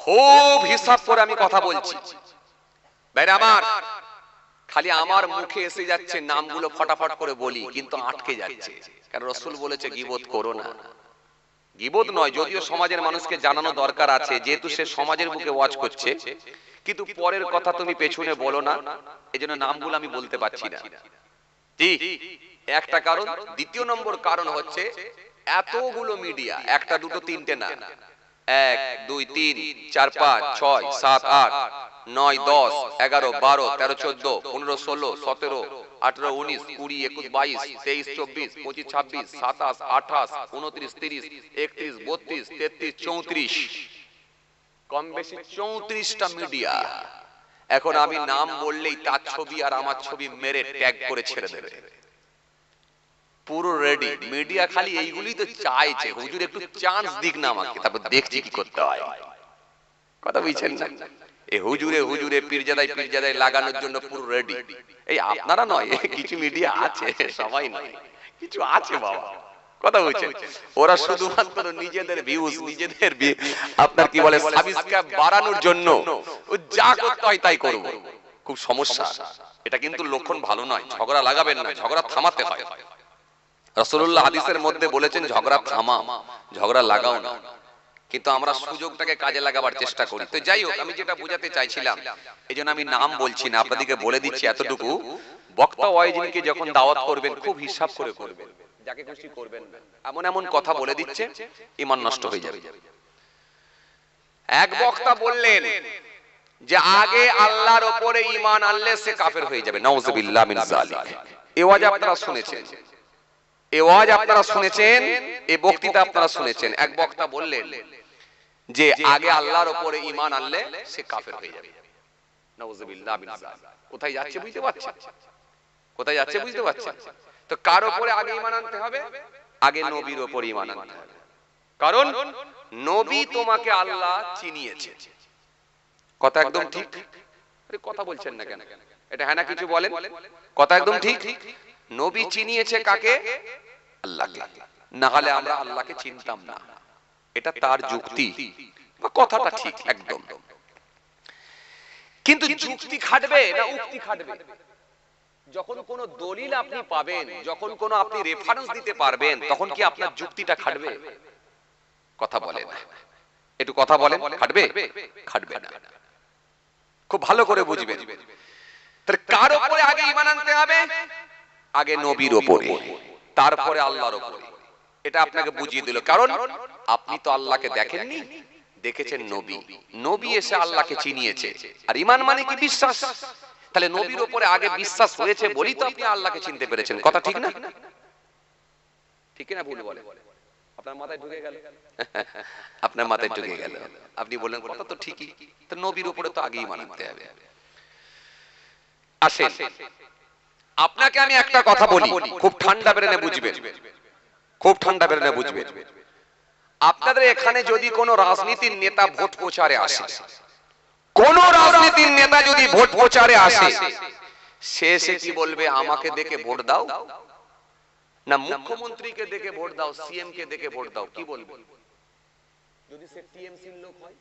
খুব হিসাব করে আমি কথা বলছি ভাইরা আমার। খালি আমার মুখে এসে যাচ্ছে নামগুলো ফটাফট করে বলি, কিন্তু আটকে যাচ্ছে, কারণ রাসূল বলেছে গীবত করো না। গীবত নয়, যদিও সমাজের মানুষকে জানানো দরকার আছে, যেহেতু সে সমাজের বুকে ওয়াজ করছে, কিন্তু পরের কথা তুমি পেছনে বলো না, এজন্য নামগুলো আমি বলতে পারছি না। ঠিক একটা কারণ। দ্বিতীয় নম্বর কারণ হচ্ছে এতগুলো মিডিয়া, একটা দুটো তিনটে না, 1 2 3 4 5 6 7 8 9 10 11 12 13 14 15 16 17 18 19 20 21 22 23 24 25 26 27 28 29 30 31 32 33 34, কম বেশি 34টা মিডিয়া। এখন আমি নাম বললেই তার ছবি আর আমার ছবি মেরে ট্যাগ করে ছেড়ে দেবে, পুরো রেডি মিডিয়া। খালি এইগুলি তো চাইছে হুজুর একটু চান্স দিক না আমাকে, তারপর দেখছি কি করতে হয়। কথা বুঝছেন না? এই হুজুরে পীরজাদাই লাগানোর জন্য পুরো রেডি। এই আপনারা নয়, কিছু মিডিয়া আছে, সবাই নয়, কিছু আছে বাবা। কথা বুঝছেন? ওরা শুধুমাত্র নিজেদের ভিউজ, নিজেদের আপনার কি বলে সাবস্ক্রাইব বাড়ানোর জন্য ও যা করতে হয় তাই করবে। খুব সমস্যা এটা, কিন্তু লক্ষণ ভালো নয়। ঝগড়া লাগাবেন না, ঝগড়া থামাতে হয়। রাসূলুল্লাহ হাদিসের মধ্যে বলেছেন ঝগড়া থামাও, ঝগড়া লাগাও না। কিন্তু আমরা সুযোগটাকে কাজে লাগাবার চেষ্টা করি। তো যাই হোক, আমি যেটা বোঝাতে চাইছিলাম, এইজন্য আমি নাম বলছি না, আপনাদেরকে বলে দিচ্ছি এতটুকু, বক্তা ওয়াইজিনকে যখন দাওয়াত করবেন খুব হিসাব করে করবেন, যাকে খুশি করবেন না। এমন এমন কথা বলে দিচ্ছে ঈমান নষ্ট হয়ে যাবে। এক বক্তা বললেন যে আগে আল্লাহর উপরে ঈমান আনলে সে কাফের হয়ে যাবে, নাউযুবিল্লাহ মিন যালিক। এই ওয়াজ আপনারা শুনেছেন, এই ওয়াজ আপনারা শুনেছেন, এই বক্তৃতা আপনারা শুনেছেন। এক বক্তা বললেন যে আগে আল্লাহর উপরে ঈমান আনলে সে কাফের হয়ে যাবে, নাউযুবিল্লাহ মিন যালিক। কোথায় যাচ্ছে বুঝতে পারছেন? কোথায় যাচ্ছে বুঝতে পারছেন? তো কার উপরে আগে ঈমান আনতে হবে? আগে নবীর উপরে ঈমান আনতে হবে। কারণ নবী তোমাকে আল্লাহ চিনিয়েছে। কথা একদম ঠিক। আরে কথা বলছেন না কেন? এটা হ্যাঁ না কিছু বলেন। কথা একদম ঠিক। নবী চিনিয়েছে কাকে? আল্লাহকে। না হলে আমরা আল্লাহকে চিনতাম না। এটা তার যুক্তি বা কথাটা ঠিক একদম। কিন্তু যুক্তি খাটবে না উক্তি খাটবে? যখন কোন দলিল আপনি পাবেন, যখন কোন আপনি রেফারেন্স দিতে পারবেন, তখন কি আপনার যুক্তিটা খাটবে? কথা বলেন, একটু কথা বলেন। খাটবে? খাটবে না। খুব ভালো করে বুঝবেন। তাহলে কার উপরে আগে ঈমান আনতে হবে? আগে নবীর উপরে, তারপরে আল্লাহর উপরে। এটা আপনাকে বুঝিয়ে দিল। কারণ আপনি তো আল্লাহকে দেখেননি, দেখেছেন নবী। নবী এসে আল্লাহকে চিনিয়েছে। আর ঈমান মানে কি? বিশ্বাস। তাহলে নবীর উপরে আগে বিশ্বাস হয়েছে বলি তো আপনি আল্লাহকে চিনতে পেরেছেন। কথা ঠিক না? ঠিক না ভুল বলে? আপনার মাথায় ঢুকে গেল? আপনার মাথায় ঢুকে গেল। আপনি বললেন কথা তো ঠিকই, তো নবীর উপরে তো আগেই ঈমান আনতে হবে। আসেন, আপনাকে আমি একটা কথা বলি, খুব ঠান্ডা ব্রেনে বুঝবেন, খুব ঠান্ডা ব্রেনে বুঝবেন। আপনাদের এখানে যদি কোনো রাজনীতির নেতা ভোট প্রচারে আসে, কোন রাজনীতির নেতা যদি ভোট প্রচারে আসে, সে কি বলবে? আমাকে দেখে ভোট দাও, না মুখ্যমন্ত্রীকে দেখে ভোট দাও, সিএম কে দেখে ভোট দাও? কি বলবে? যদি সে টিএমসির লোক হয়,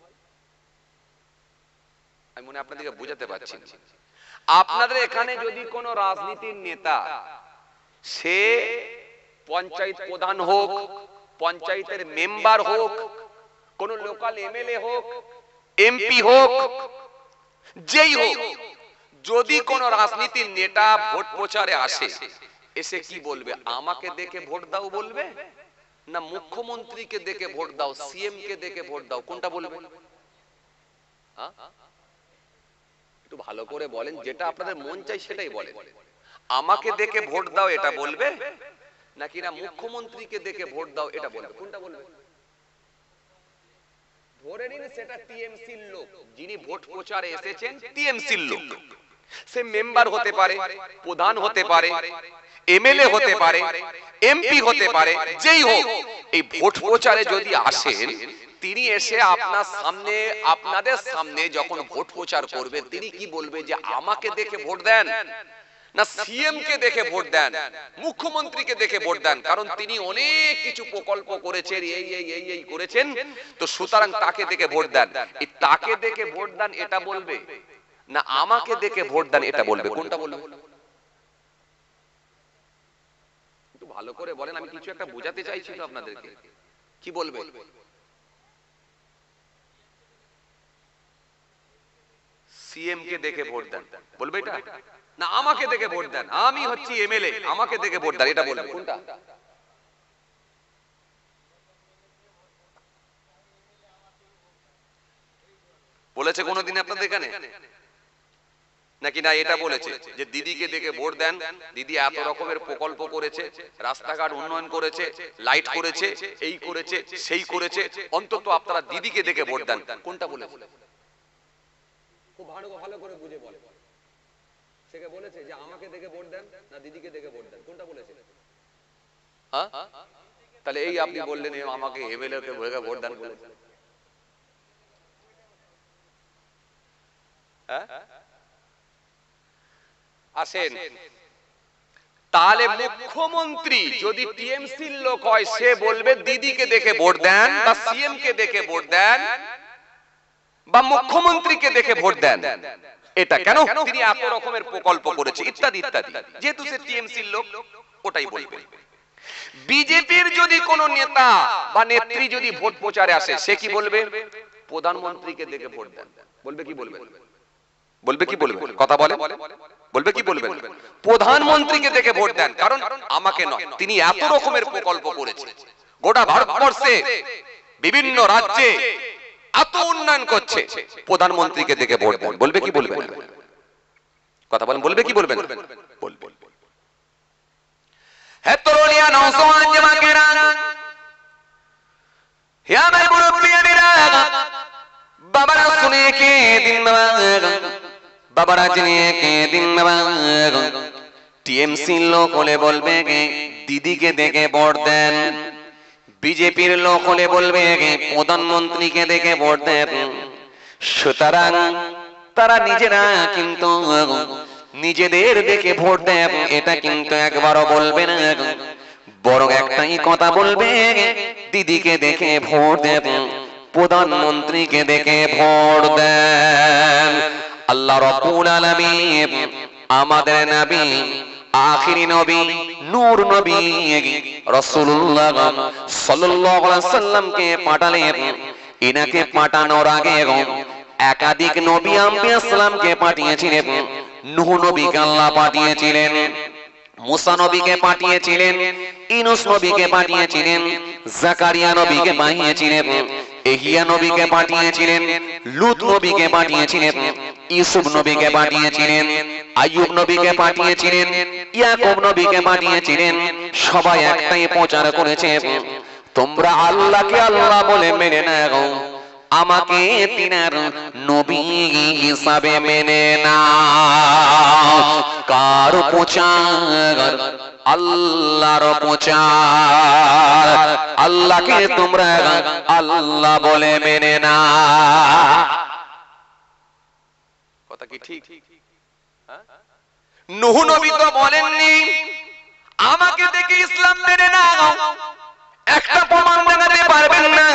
আমি মনে আপনাদেরকে বোঝাতে পারছি। আপনাদের এখানে যদি কোন রাজনীতির নেতা, সে পঞ্চায়েত প্রধান হোক, পঞ্চায়েতের মেম্বার হোক, কোন লোকাল এমএলএ হোক, এমপি হোক, যেই হোক, যদি কোন রাজনীতির নেতা ভোট প্রচারে আসে, এসে কি বলবে? আমাকে দেখে ভোট দাও বলবে, না মুখ্যমন্ত্রীকে দেখে ভোট দাও, সিএম কে দেখে ভোট দাও? কোনটা বলবে? একটু ভালো করে বলেন, যেটা আপনাদের মন চাই সেটাই বলেন। আমাকে দেখে ভোট দাও এটা বলবে, নাকি না মুখ্যমন্ত্রীকে দেখে ভোট দাও এটা বলবে? কোনটা বলবে? ধরে নিন সেটা টিএমসির লোক, যিনি ভোট প্রচারে এসেছেন টিএমসির লোক। সে মেম্বার হতে পারে, প্রধান হতে পারে, এমএলএ হতে পারে, এমপি হতে পারে, যেই হোক, এই ভোট প্রচারে যদি আসেন, তিনি এসে আপনার সামনে, আপনাদের সামনে যখন ভোট প্রচার করবে, তিনি কি বলবে? যে আমাকে দেখে ভোট দেন, না সিএম কে দেখে ভোট দেন, মুখ্যমন্ত্রীকে দেখে ভোট দেন, কারণ তিনি অনেক কিছু প্রকল্প করেছেন, এই করেছেন, তো সুতরাং তাকে দেখে ভোট দেন। এই তাকে দেখে ভোট দেন এটা বলবে না আমাকে দেখে ভোট দেন এটা বলবে? কোনটা বলবে? একটু ভালো করে বলেন, আমি কিছু একটা বোঝাতে চাইছি তো আপনাদেরকে। কি বলবে? সিএম কে দেখে ভোট দেন বলবে এটা, না আমাকে দেখে ভোট দেন, আমি হচ্ছি এমএলএ আমাকে দেখে ভোট দেন এটা বলবে? কোনটা? বলেছে কোনদিন আপনাদের এখানে? নাকি না এটা বলেছে যে দিদিকে দেখে ভোট দেন, দিদি এত রকমের প্রকল্প করেছে, রাস্তাঘাট উন্নয়ন করেছে, লাইট করেছে, এই করেছে সেই করেছে, অন্তত আপনারা দিদিকে দেখে ভোট দেন? কোনটা বলেছে? খুব ভালো করে বুঝে বলে। সেকে বলেছে যে আমাকে দেখে ভোট দেন না দিদিকে দেখে ভোট দেন? কোনটা বলেছে? তাহলে এই আপনি বললেন আমাকে এমএলএ কে ভোট দেন বলেছেন। আসেন, তাহলে মুখ্যমন্ত্রী যদি টিএমসির লোক হয় সে বলবে দিদিকে দেখে ভোট দেন, বা সিএম কে দেখে ভোট দেন, বা মুখ্যমন্ত্রীকে দেখে ভোট দেন। এটা কেন? তিনি এত রকমের প্রকল্প করেছে ইত্যাদি ইত্যাদি, যেহেতু সে টিএমসির লোক ওটাই বলবে। বিজেপির যদি কোন নেতা বা নেত্রী যদি ভোট প্রচারে আসে সে কি বলবে? প্রধানমন্ত্রীকে দেখে ভোট দেন বলবে। কি বলবে? বলবে কি বলবে? কথা বলে বলবে কি বলবে? প্রধানমন্ত্রীকে দেখে ভোট দেন, কারণ আমাকে নয়, তিনি এত রকমের প্রকল্প করেছে, গোটা ভারতবর্ষে বিভিন্ন রাজ্যে এত উন্নয়ন করছে, প্রধানমন্ত্রীকে দেখে ভোট দেন। বলবে কি বলবে? কথা বলেন, বলবে কি বলবেন? বলবে। হে তরুণিয়া নওজওয়ান জামাকেরা, হে আমার মুরব্বিয়ানেরা, বাবারা শুনে কে দিন বাবারা জেনে কে দিন বাবা, টিএমসি লোক হলে বলবে দিদিকে দেখে ভোট দেন, বিজেপির লোক হলে বলবে প্রধানমন্ত্রীকে দেখে ভোট দেন। সুতরাং তারা নিজেরা কিন্তু নিজেদের দেখে ভোট দেন এটা কিন্তু একবারও বলবে না, বরং একটাই কথা বলবে, দিদিকে দেখে ভোট দেন, প্রধানমন্ত্রীকে দেখে ভোট দেন। আল্লাহ রাব্বুল আলামিন আমাদের নবী, আখিরি নবী, নূর নবী রাসূলুল্লাহ সাল্লাল্লাহু আলাইহি ওয়াসাল্লামকে পাঠালেন। ইনাকে পাঠানোর আগে একাধিক নবী আম্বিয়া সালামকে পাঠিয়েছিলেন। নূহ নবীকে আল্লাহ পাঠিয়েছিলেন, মুসা নবীকে পাঠিয়েছিলেন, ইউনূস নবীকে পাঠিয়েছিলেন, জাকারিয়া নবীকে পাঠিয়েছিলেন, ইহইয়া নবীকে পাঠিয়েছিলেন, লূত নবীকে পাঠিয়েছিলেন, ইউসুফ নবীকে পাঠিয়েছিলেন, আইয়ুব নবীকে পাঠিয়েছিলেন, ইয়াকুব নবীকে পাঠিয়েছিলেন। সবাই একটাই প্রচার করেছে, তোমরা আল্লাহকে আল্লাহ বলে মেনে নাও, আমাকে তিনার নবী হিসাবে মেনে নাও। কার প্রচার? আল্লাহর প্রচার। আল্লাহকে তোমরা আল্লাহ বলে মেনে নাও। কথা কি ঠিক? নূহ নবী তো বলেননি আমাকে দেখে ইসলাম মেনে নাও, একটা প্রমাণ দেখাতে পারবেন না।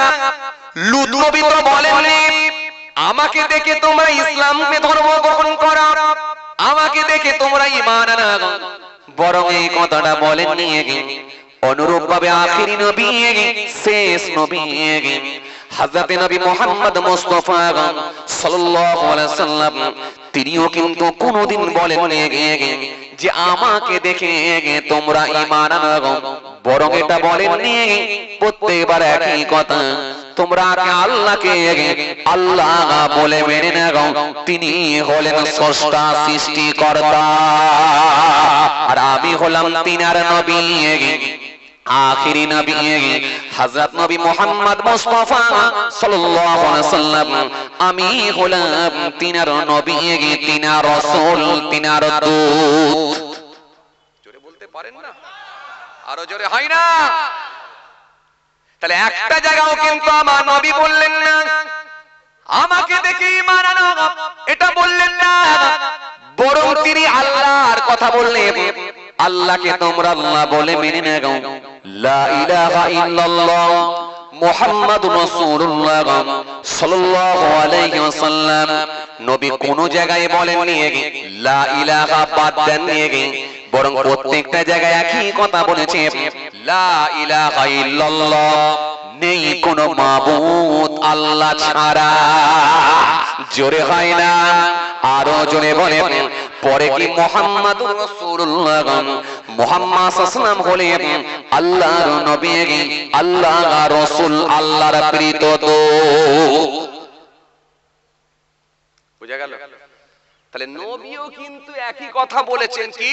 লূত নবী তো বলেননি আমাকে দেখে তোমরা ইসলামে ধর্ম গ্রহণ করো, আমাকে দেখে তোমরা ঈমান আনো, বরং এই কথাটা বলেননি অনুরূপ ভাবে আখিরি নবী, শেষ নবী হযরত নবী মুহাম্মদ মুস্তাফা সাল্লাল্লাহু আলাইহি সাল্লাম, তিনিও কিন্তু কোনদিন বলেননি যে আমাকে দেখে তোমরা ঈমান আনো, বরং এটা বলেননি প্রত্যেকবার একই কথা, তোমরা আল্লাহকে আল্লাহ বলে মেনে নাও, তিনি হলেন স্রষ্টা সৃষ্টিকর্তা, আর আমি হলাম তিনার নবী, আখিরি নবী হযরত নবী মুহাম্মদ মুস্তাফা সাল্লাল্লাহু আলাইহি সাল্লাম। আমি হলাম তিনার নবী, তিনার রাসূল, তিনার দূত। জোরে বলতে পারেন না? আরো জোরে হয় না? তাহলে একটা জায়গাও কিন্তু আমার নবী বললেন না আমাকে দেখে ঈমান আনো, এটা বললেন না, বরং তিনি আল্লাহর কথা বললে আল্লাহকে তোমরা আল্লাহ বলে মেনে নাও, লা ইলাহা ইল্লাল্লাহ মুহাম্মাদুর রাসূলুল্লাহ সাল্লাল্লাহু আলাইহি ওয়াসাল্লাম নবী কোন জায়গায় বলেননি লা ইলাহা বাদ দেননি, বরং প্রত্যেকটা জায়গায় একই কথা বলেছে, লা ইলাহা ইল্লাল্লাহ, নেই কোন মাবুদ আল্লাহ ছাড়া। জোরে হয় না, আরো জোরে বলে। পরে কি মুহাম্মাদুর রাসূলুল্লাহ, মুহাম্মদ সাল্লাল্লাহু আলাইহি হলেন আল্লাহর নবী, আল্লাহর রাসূল, আল্লাহর প্রেরিত দূত। বুঝা গেল? তাহলে নবীও কিন্তু একই কথা বলেছেন, কি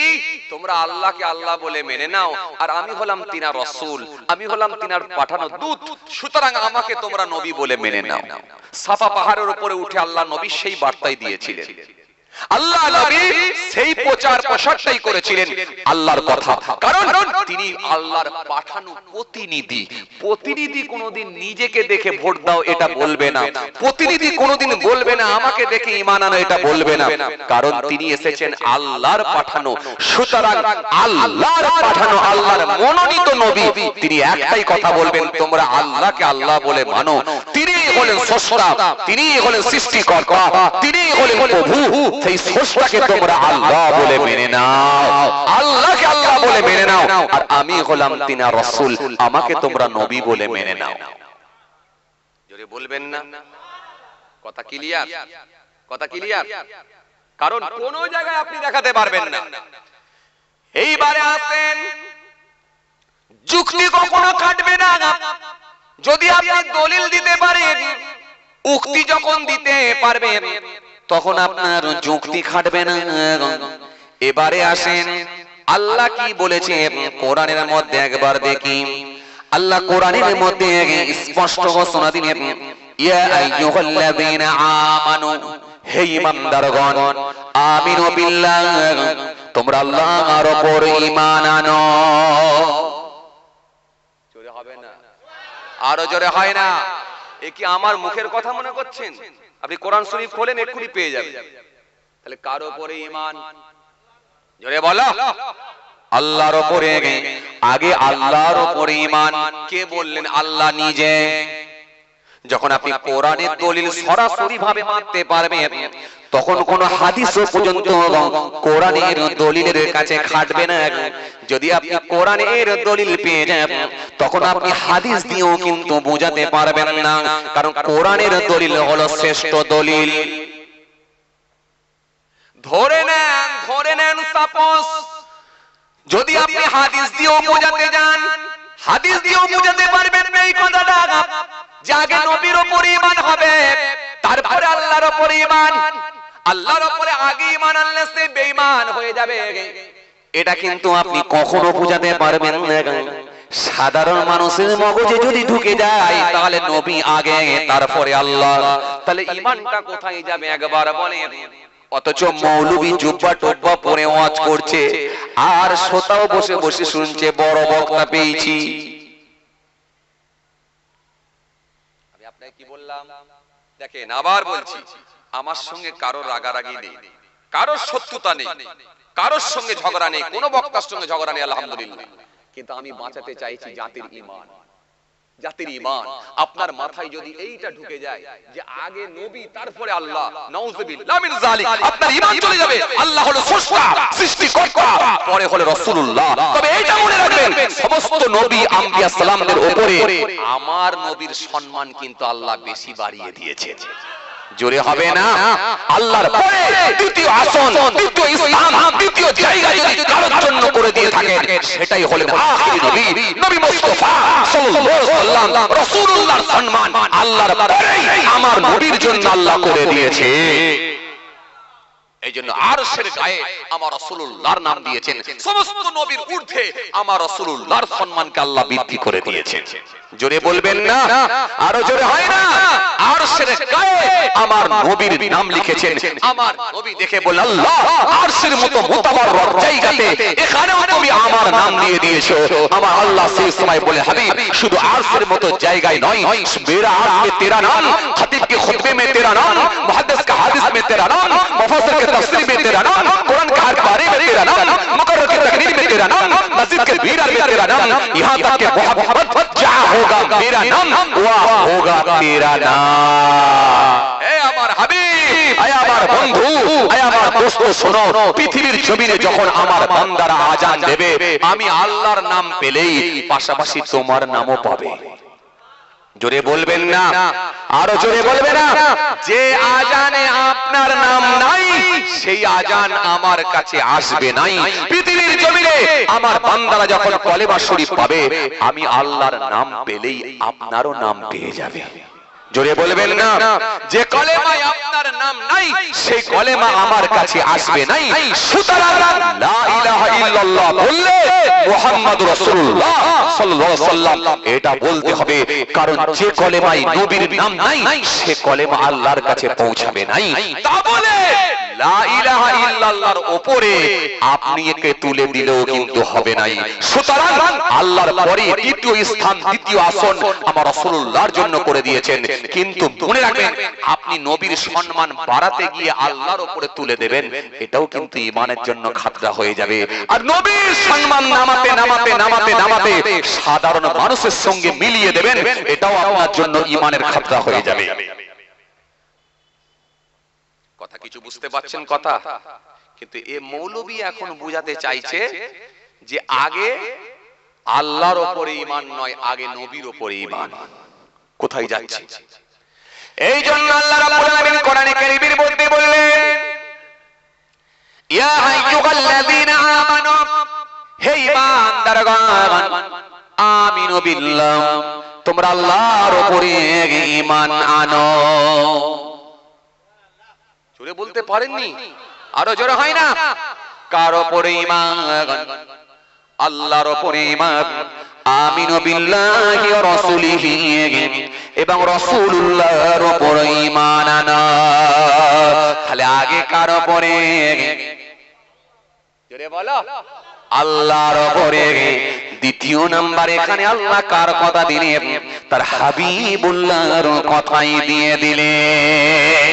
তোমরা আল্লাহকে আল্লাহ বলে মেনে নাও, আর আমি হলাম তিনার রাসূল, আমি হলাম তিনার পাঠানো দূত, সুতরাং আমাকে তোমরা নবী বলে মেনে নাও। সাফা পাহাড়ের উপরে উঠে আল্লাহ নবী সেই বার্তাই দিয়েছিলেন। আল্লাহ নবী সেই প্রচার প্রসারটাই করেছিলেন আল্লাহর কথা, কারণ তিনি আল্লাহর পাঠানো প্রতিনিধি। প্রতিনিধি কোনোদিন নিজেকে দেখে ভোট দাও এটা বলবে না, প্রতিনিধি কোনোদিন বলবে না আমাকে দেখে ঈমান আনো এটা বলবে না, কারণ তিনি এসেছেন আল্লাহর পাঠানো। সুতরাং আল্লাহর পাঠানো, আল্লাহর মনোনীত নবী, তিনি একটাই কথা বলবেন, তোমরা আল্লাহকে আল্লাহ বলে মানো। তিনিই হলেন স্রষ্টা, তিনিই হলেন সৃষ্টিকর্তা, তিনিই হলেন প্রভু। সেই স্রষ্টাকে তোমরা আল্লাহ বলে মেনে নাও, আল্লাহকে আল্লাহ বলে মেনে নাও, আর আমি হলাম তিনার রাসূল, আমাকে তোমরা নবী বলে মেনে নাও। জোরে বলবেন না? কথা ক্লিয়ার? কথা ক্লিয়ার? কারণ কোন জায়গায় আপনি দেখাতে পারবেন না। এইবারে আসেন, যুক্তি কখনো কাটবে না যদি আপনি দলিল দিতে পারেন। উক্তি যখন দিতে পারবেন তখন আপনার যুক্তি খাটবে না। এবারে আসেন, আল্লাহ কি বলেছে কোরআনের মধ্যে একবার দেখি। আল্লাহ কোরআনের মধ্যে স্পষ্ট ঘোষণা দিলেন, ইয়া আইয়ুহাল্লাযীনা আমানু, হে ঈমানদারগণ, আমিনু বিল্লাহ, তোমরা আল্লাহর উপর ঈমান আনো। জোরে হবে না? আরো জোরে হয় না? এ কি আমার মুখের কথা মনে করছেন? আপনি কোরআন শরীফ খোলেন এক্ষুনি পেয়ে যাবেন। তাহলে কার উপরে ঈমান? জোরে বলো। আল্লাহর উপরে। আগে আল্লাহর উপরে ঈমান কে বললেন? আল্লাহ নিজে। যখন আপনি কোরআনের দলিল সরাসরি ভাবে মানতে পারবেন তখন কোন হাদিস পর্যন্ত কোরআনের দলিলের কাছে খাটবে না। যদি আপনি কোরআনের দলিল পেয়ে যান তখন আপনি হাদিস দিয়েও কিন্তু বোঝাতে পারবেন না, কারণ কোরআনের দলিল হলো শ্রেষ্ঠ দলিল। ধরে নেন সাপোজ যদি আপনি হাদিস দিয়েও বোঝাতে যান, হাদিস দিয়েও বোঝাতে পারবেন না এই কথাটা যে আগে নবীর উপর ঈমান হবে তারপরে আল্লাহর উপর ঈমান, আল্লাহর উপরে আগে ঈমান আনলে সে বেঈমান হয়ে যাবে। এটা কিন্তু আপনি কখনো বোঝাতে পারবেন না। সাধারণ মানুষের মগজে যদি ঢুকে যায় তাহলে নবী আগে তারপরে আল্লাহ, তাহলে ঈমানটা কোথায় যাবে একবার বলেন? অথচ মৌলবী জুব্বা টুব্বা পরে ওয়াজ করছে আর শ্রোতাও বসে বসে শুনছে, বড় বক্তা পেয়েছি। আমি আপনাকে কি বললাম দেখেন, আবার বলছি, আমার সঙ্গে কারোর রাগারাগি নেই, কারোর শত্রুতা নেই, কারোর সঙ্গে ঝগড়া নেই, কোন বক্তার সঙ্গে ঝগড়া নেই, আলহামদুলিল্লাহ। কিন্তু আমি বাঁচাতে চাইছি জাতির ঈমান, জাতির ঈমান। আপনার মাথায় যদি এইটা ঢুকে যায় যে আগে নবী তারপরে আল্লাহ, নাউযুবিল্লাহ মিন যালিক, আপনার ঈমান চলে যাবে। আল্লাহ হলো স্রষ্টা, সৃষ্টিকর্তা, পরে হলো রাসূলুল্লাহ। তবে এইটা মনে রাখবেন, সমস্ত নবী আম্বিয়া সালামদের উপরে আমার নবীর সম্মান কিন্তু আল্লাহ বেশি বাড়িয়ে দিয়েছে। জোরে হবে না? আল্লাহর পরে দ্বিতীয় আসন, দ্বিতীয় স্থান, দ্বিতীয় জায়গা যদি কারোর জন্য করে দিয়ে থাকেন সেটাই হলেন আখির নবী, নবী মুস্তাফা সাল্লাল্লাহু আলাইহি ওয়াসাল্লাম। রাসূলুল্লাহর সম্মান আল্লাহর পরে আমার নবীর জন্য আল্লাহ করে দিয়েছে। এইজন্য আরশের গায়ে আমার রাসূলুল্লাহর নাম দিয়েছেন। সমস্ত নবীর ঊর্ধ্বে আমার রাসূলুল্লাহর সম্মানকে আল্লাহ বৃদ্ধি করে দিয়েছেন। জোরে বলবেন না? আরো জোরে হয় না? আরশ আরশের গায়ে আমার নবীর নাম লিখেছেন। আমার নবী দেখে বললেন, আল্লাহ আরশের মতো মুতাবাররক জায়গাতে এখানেও তুমি আমার নাম দিয়ে দিয়েছো। আমার আল্লাহ সেই সময় বলে, হাবিব শুধু আরশের মতো জায়গায় নয়, মেরা আরশ में तेरा नाम, खतीब के खुतबे में तेरा नाम, मुहद्दिस का हादिस में तेरा नाम, मुफस्सिर के तफसीर में तेरा नाम, कुरान के हर पारे में तेरा नाम, मुकर्रर के तकरीर में तेरा नाम, मस्जिद के मीनार में तेरा नाम, यहाँ तक के मोहब्बत जहाँ होगा मेरा नाम वहाँ होगा तेरा नाम। ए আমার হাবিব, আয় আমার বন্ধু, আয় আমার দোস্ত, শোনো, পৃথিবীর জমিনে যখন আমার বান্দারা আজান দেবে, আমি আল্লাহর নাম পেলেই পাশাপাশি তোমার নামও পাবে। জোরে বলবেন না, আরো জোরে বলবেন না। যে আজানে আপনার নাম নাই সেই আজান আমার কাছে আসবে নাই। পৃথিবীর জমিনে আমার বান্দারা যখন কলেমা শরীফ পাবে, আমি আল্লাহর নাম পেলেই আপনারও নাম পেয়ে যাবে। জোরে বলবেন না। যে কলেমায় আপনার নাম নাই সেই কলেমা আমার কাছে আসবে নাই। সুতরাং লা ইলাহা ইল্লাল্লাহ বললে মুহাম্মাদুর রাসূলুল্লাহ সাল্লাল্লাহু আলাইহি ওয়াসাল্লাম এটা বলতে হবে, কারণ যে কলেমায় নবীর নাম নাই সে কলেমা আল্লাহর কাছে পৌঁছাবে নাই। তা বলে লা ইলাহা ইল্লাল্লাহর উপরে আপনি একে তুলে দিলেও কিন্তু হবে নাই। সুতরাং আল্লাহর পরে দ্বিতীয় স্থান, দ্বিতীয় আসন আমার রাসূলুল্লাহর জন্য করে দিয়েছেন। কিন্তু মনে রাখবেন, আপনি নবীর সম্মান বাড়াতে গিয়ে আল্লাহর উপরে তুলে দেবেন, এটাও কিন্তু ঈমানের জন্য খাতরা হয়ে যাবে। আর নবীর সম্মান নামাতে নামাতে নামাতে নামাতে সাধারণ মানুষের সঙ্গে মিলিয়ে দেবেন, এটাও আপনার জন্য ঈমানের খাতরা হয়ে যাবে। কথা কিছু বুঝতে পারছেন কথা? কিন্তু এ মৌলবী এখন বুঝাতে চাইছে যে আগে আল্লাহর উপরে ঈমান নয়, আগে নবীর উপরে ঈমান। কোথায় যাচ্ছে? এই জন্য আল্লাহ রাব্বুল আলামিন কোরআনে কারীমের মধ্যে বললেন, ইয়া আইয়ুহাল্লাযীনা আমানু, হে ঈমানদারগণ, আমিনু বিল্লাহ, তোমরা আল্লাহর উপরে ঈমান আনো। জোরে বলতে পারেননি? আরো জোরে হয় না? কার উপরে ঈমান? আল্লাহর উপরে ঈমান। আমিনু বিল্লাহি ওয়া রাসূলিহি, এবং রাসূলুল্লাহর উপরে ঈমান আনা। তাহলে আগে কার উপরে? জোরে বলো। আল্লাহর উপরে। দ্বিতীয় নাম্বার এখানে আল্লাহ কার কথা দিলেন? তার হাবিবুল্লাহর কথাই দিয়ে দিলেন।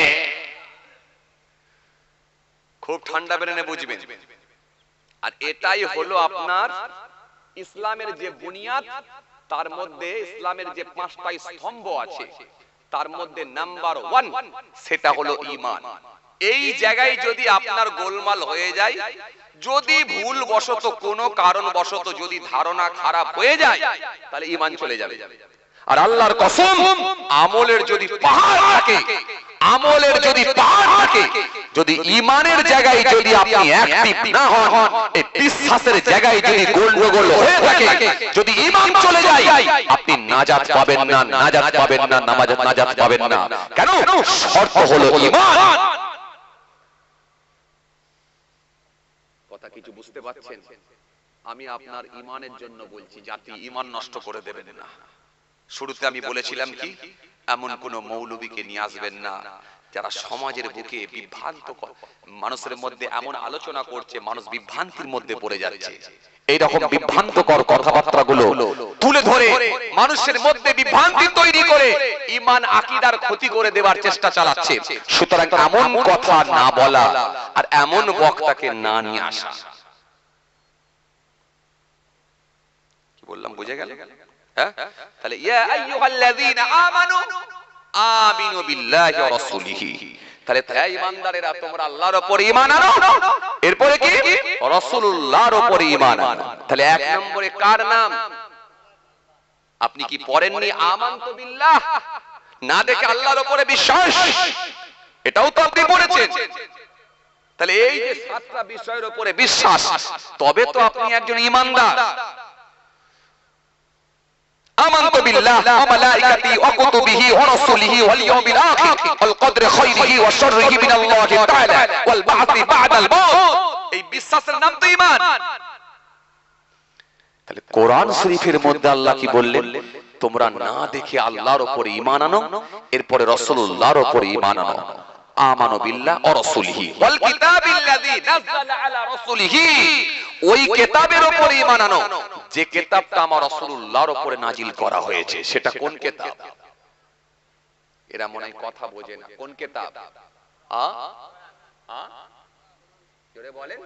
খুব ঠান্ডা বেরেনে বুঝবেন। আর এটাই হলো আপনার ইসলামের যে বুনিয়াদ, তার মধ্যে ইসলামের যে 5টা স্তম্ভ আছে তার মধ্যে নাম্বার 1 সেটা হলো ঈমান। এই জায়গায় যদি আপনার গোলমাল হয়ে যায়, যদি ভুল বশত কোনো কারণ বশত যদি ধারণা খারাপ হয়ে যায়, তাহলে ঈমান চলে যাবে। আর আল্লাহর কসম, আমলের যদি পাহাড় থাকে, আমলের যদি পাহাড় থাকে, যদি ঈমানের জায়গায় যদি আপনি অ্যাক্টিভ না হন, এই বিশ্বাসের জায়গায় যদি গোলমাল হয়ে থাকে, যদি ঈমান চলে যায়, আপনি নাজাত পাবেন না, নাজাত পাবেন না, নাজাত পাবেন না। কেন? শর্ত হলো ঈমান। কথা কিছু বুঝতে পারছেন? আমি আপনার ঈমানের জন্য বলছি, জাতি ঈমান নষ্ট করে দেবেন না। শুরুতে আমি বলেছিলাম কি, এমন কোন মৌলবীকে নিয়ে আসবেন না যারা সমাজের বুকে বিভ্রান্ত মানুষের মধ্যে এমন আলোচনা করছে, মানুষ বিভ্রান্তির মধ্যে পড়ে যাচ্ছে। এইরকম বিভ্রান্তকর কথাবার্তাগুলো তুলে ধরে মানুষের মধ্যে বিভ্রান্তি তৈরি করে ঈমান আকীদার ক্ষতি করে দেওয়ার চেষ্টা চালাচ্ছে। সুতরাং এমন কথা না বলা আর এমন বক্তাকে না নিয়ে আসা। কি বললাম বুঝে গেল? হ্যাঁ, তাহলে ইয়া আইয়ুহাল্লাযীনা আমানু আমিনু বিল্লাহি ওয়া রাসূলিহি, তাহলে হে ঈমানদারেরা তোমরা আল্লাহর উপর ঈমান আনো, এরপরে কি রাসূলুল্লাহর উপর ঈমান আনো। তাহলে এক নম্বরে কার নাম? আপনি কি পড়েননি আমানতু বিল্লাহ? না দেখে আল্লাহর উপরে বিশ্বাস, এটাও তো আপনি পড়েছেন। তাহলে এই যে 7টা বিষয়ের উপরে বিশ্বাস, তবে তো আপনি একজন ঈমানদার। آمنت بالله وملائكته وكتبه ورسله واليوم الآخر والقدر خيره وشره من الله تعالى والبعث بعد الموت। এই বিশ্বাসের নাম তো ঈমান। তাহলে কোরআন শরীফের মধ্যে আল্লাহ কি বললেন? তোমরা না দেখে আল্লাহর উপরে ঈমান আনো, এরপরে রাসূলুল্লাহর উপরে ঈমান আনো। আমানু বিল্লাহ ওয়া রাসূলিহি ওয়াল কিতাবিল্লাযী নাযালা আলা রাসূলিহি, ওই কিতাবের উপরে ঈমান আনো যে কিতাবটা আমার রাসূলুল্লাহর উপরে নাজিল করা হয়েছে। সেটা কোন কিতাব? এরা মনে হয় কথা বোঝে না। কোন কিতাব? জোরে বলেন।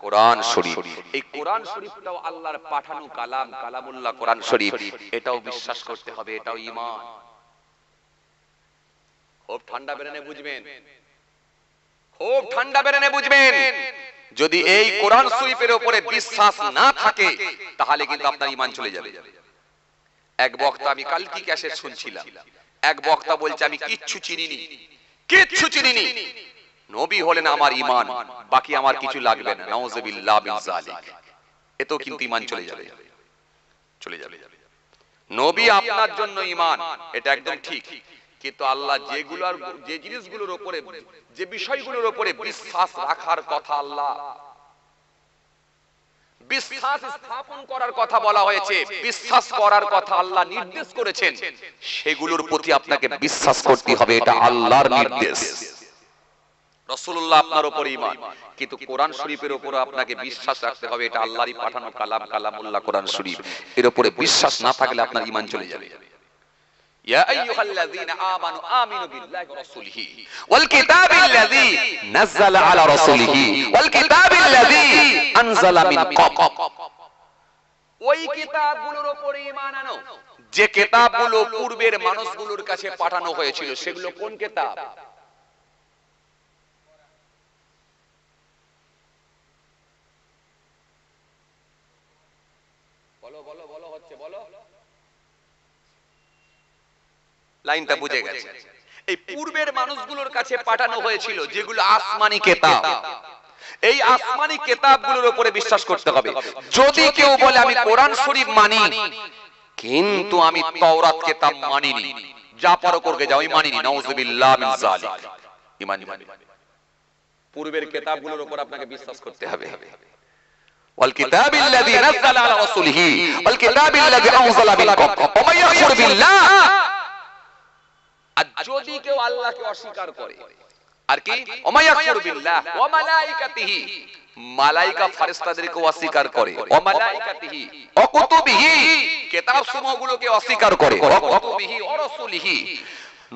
কোরআন শরীফ। এই কোরআন শরীফটাও আল্লাহর পাঠানো কালাম, কালামুল্লাহ কোরআন শরীফ। এটাও বিশ্বাস করতে হবে, এটাও ঈমান। খুব ঠান্ডা বেরেনে বুঝবেন, খুব ঠান্ডা বেরেনে বুঝবেন। যদি এই কোরআন শরীফের উপরে বিশ্বাস না থাকে তাহলে কিন্তু আপনার ঈমান চলে যাবে। এক বক্তা, আমি কালকে ক্যাসেট শুনছিলাম, এক বক্তা বলছে আমি কিচ্ছু চিনিনি, কিচ্ছু চিনিনি, নবী হলেন আমার ঈমান, বাকি আমার কিছু লাগবে না। নাউযুবিল্লাহ মিন যালিক। এতেও কিন্তু ঈমান চলে যাবে, চলে যাবে। নবী আপনার জন্য ঈমান, এটা একদম ঠিক, কিন্তু আল্লাহ যেগুলোর, যে জিনিসগুলোর উপরে, যে বিষয়গুলোর উপরে বিশ্বাস রাখার কথা, আল্লাহ বিশ্বাস স্থাপন করার কথা বলা হয়েছে, বিশ্বাস করার কথা আল্লাহ নির্দেশ করেছেন, সেগুলোর প্রতি আপনাকে বিশ্বাস করতে হবে। এটা আল্লাহর নির্দেশ। রাসূলুল্লাহ আপনার উপর ঈমান, কিন্তু কোরআন শরীফের উপর আপনাকে বিশ্বাস রাখতে হবে। এটা আল্লাহরই পাঠানো কালাম, কালামুল্লাহ কোরআন শরীফ। এর উপরে বিশ্বাস না থাকলে আপনার ঈমান চলে যাবে। ইয়া আইয়ুহাল্লাযীনা আমানু আমিনু বিল্লাহি ওয়া রাসূলিহি ওয়াল কিতাবিল্লাযী নাযালা আলা রাসূলিহি ওয়াল কিতাবিল্লাযী আনজালা মিন ক্বাব। ওই কিতাবগুলোর উপরে ঈমান আনো যে কিতাবগুলো পূর্বের মানুষগুলোর কাছে পাঠানো হয়েছিল। সেগুলো কোন কিতাব? বলো বলো বলো, হচ্ছে বলো, লাইনটা বুঝে গেছে। এই পূর্বের মানুষগুলোর কাছে পাঠানো হয়েছিল যেগুলো আসমানি কিতাব। এই আসমানি কিতাবগুলোর উপরে বিশ্বাস করতে হবে। যদি কেউ বলে আমি কোরআন শরীফ মানি কিন্তু আমি তাওরাত কিতাব মানিনি, যা পারো করবে যাও, আমি মানিনি, নাউযুবিল্লাহ মিন যালিক, ঈমান যাবে। পূর্বের কিতাবগুলোর উপর আপনাকে বিশ্বাস করতে হবে। ওয়াল কিতাবিল্লাযী নাযালা আলা রাসূলিহি ওয়াল কিতাবিল্লাযী আনজালা মিন ক্বাব ওয়া মান ইয়াকফুর বিল্লাহ। আর যদি কেউ আল্লাহকে অস্বীকার করে, আর কি, ওয়া মান ইয়াকফুর বিল্লাহ ওয়া মালাইকাতিহি, মালায়েকা ফেরেশতাদেরকে অস্বীকার করে, ওয়া মালাইকাতিহি ওয়া কুতুবিহি, কিতাবসমূহগুলোকে অস্বীকার করে, ওয়া কুতুবিহি ওয়া রাসূলিহি,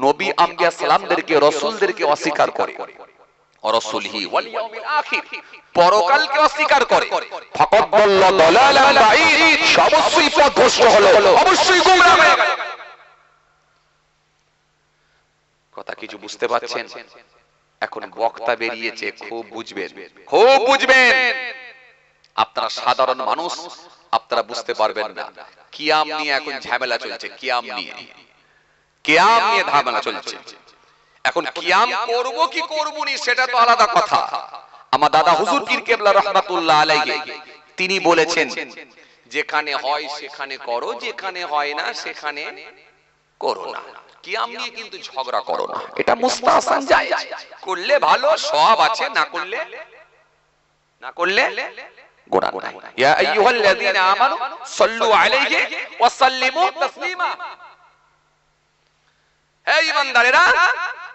নবী আম্বিয়া সালামদেরকে, রাসূলদেরকে অস্বীকার করে, ওয়া রাসূলিহি ওয়াল ইয়াউমিল আখির, পরকালকে অস্বীকার করে, ফাকাদ দাল্লা দালালান বাঈদ, অবশ্যই পথভ্রষ্ট হলো, অবশ্যই গোমরাহ হয়ে গেল। কথা কিছু বুঝতে পারছেন? এখন বক্তা বেরিয়েছে, খুব বুঝবেন, খুব বুঝবেন। আপনারা সাধারণ মানুষ, আপনারা বুঝতে পারবেন না। কিয়াম নিয়ে এখন ঝামেলা চলছে, কিয়াম নিয়ে, কিয়াম নিয়ে ঝামেলা চলছে। এখন কিয়াম করব কি করব না সেটা তো আলাদা কথা। আমার দাদা হুজুর পীর কেবলা রাহমাতুল্লাহ আলাইহি তিনি বলেছেন, যেখানে হয় সেখানে করো, যেখানে হয় না সেখানে করো না। কিয়াম নিয়ে কিন্তু ঝগড়া করো না, এটা মুস্তাহসান জায়েজ, করলে ভালো, সওয়াব আছে, না করলে গুনাহ নাই। ইয়া আইয়ুহাল্লাযীনা আমানু সাল্লু আলাইহি ওয়া সাল্লিমু তাসলিমা। হে ঈমানদারেরা,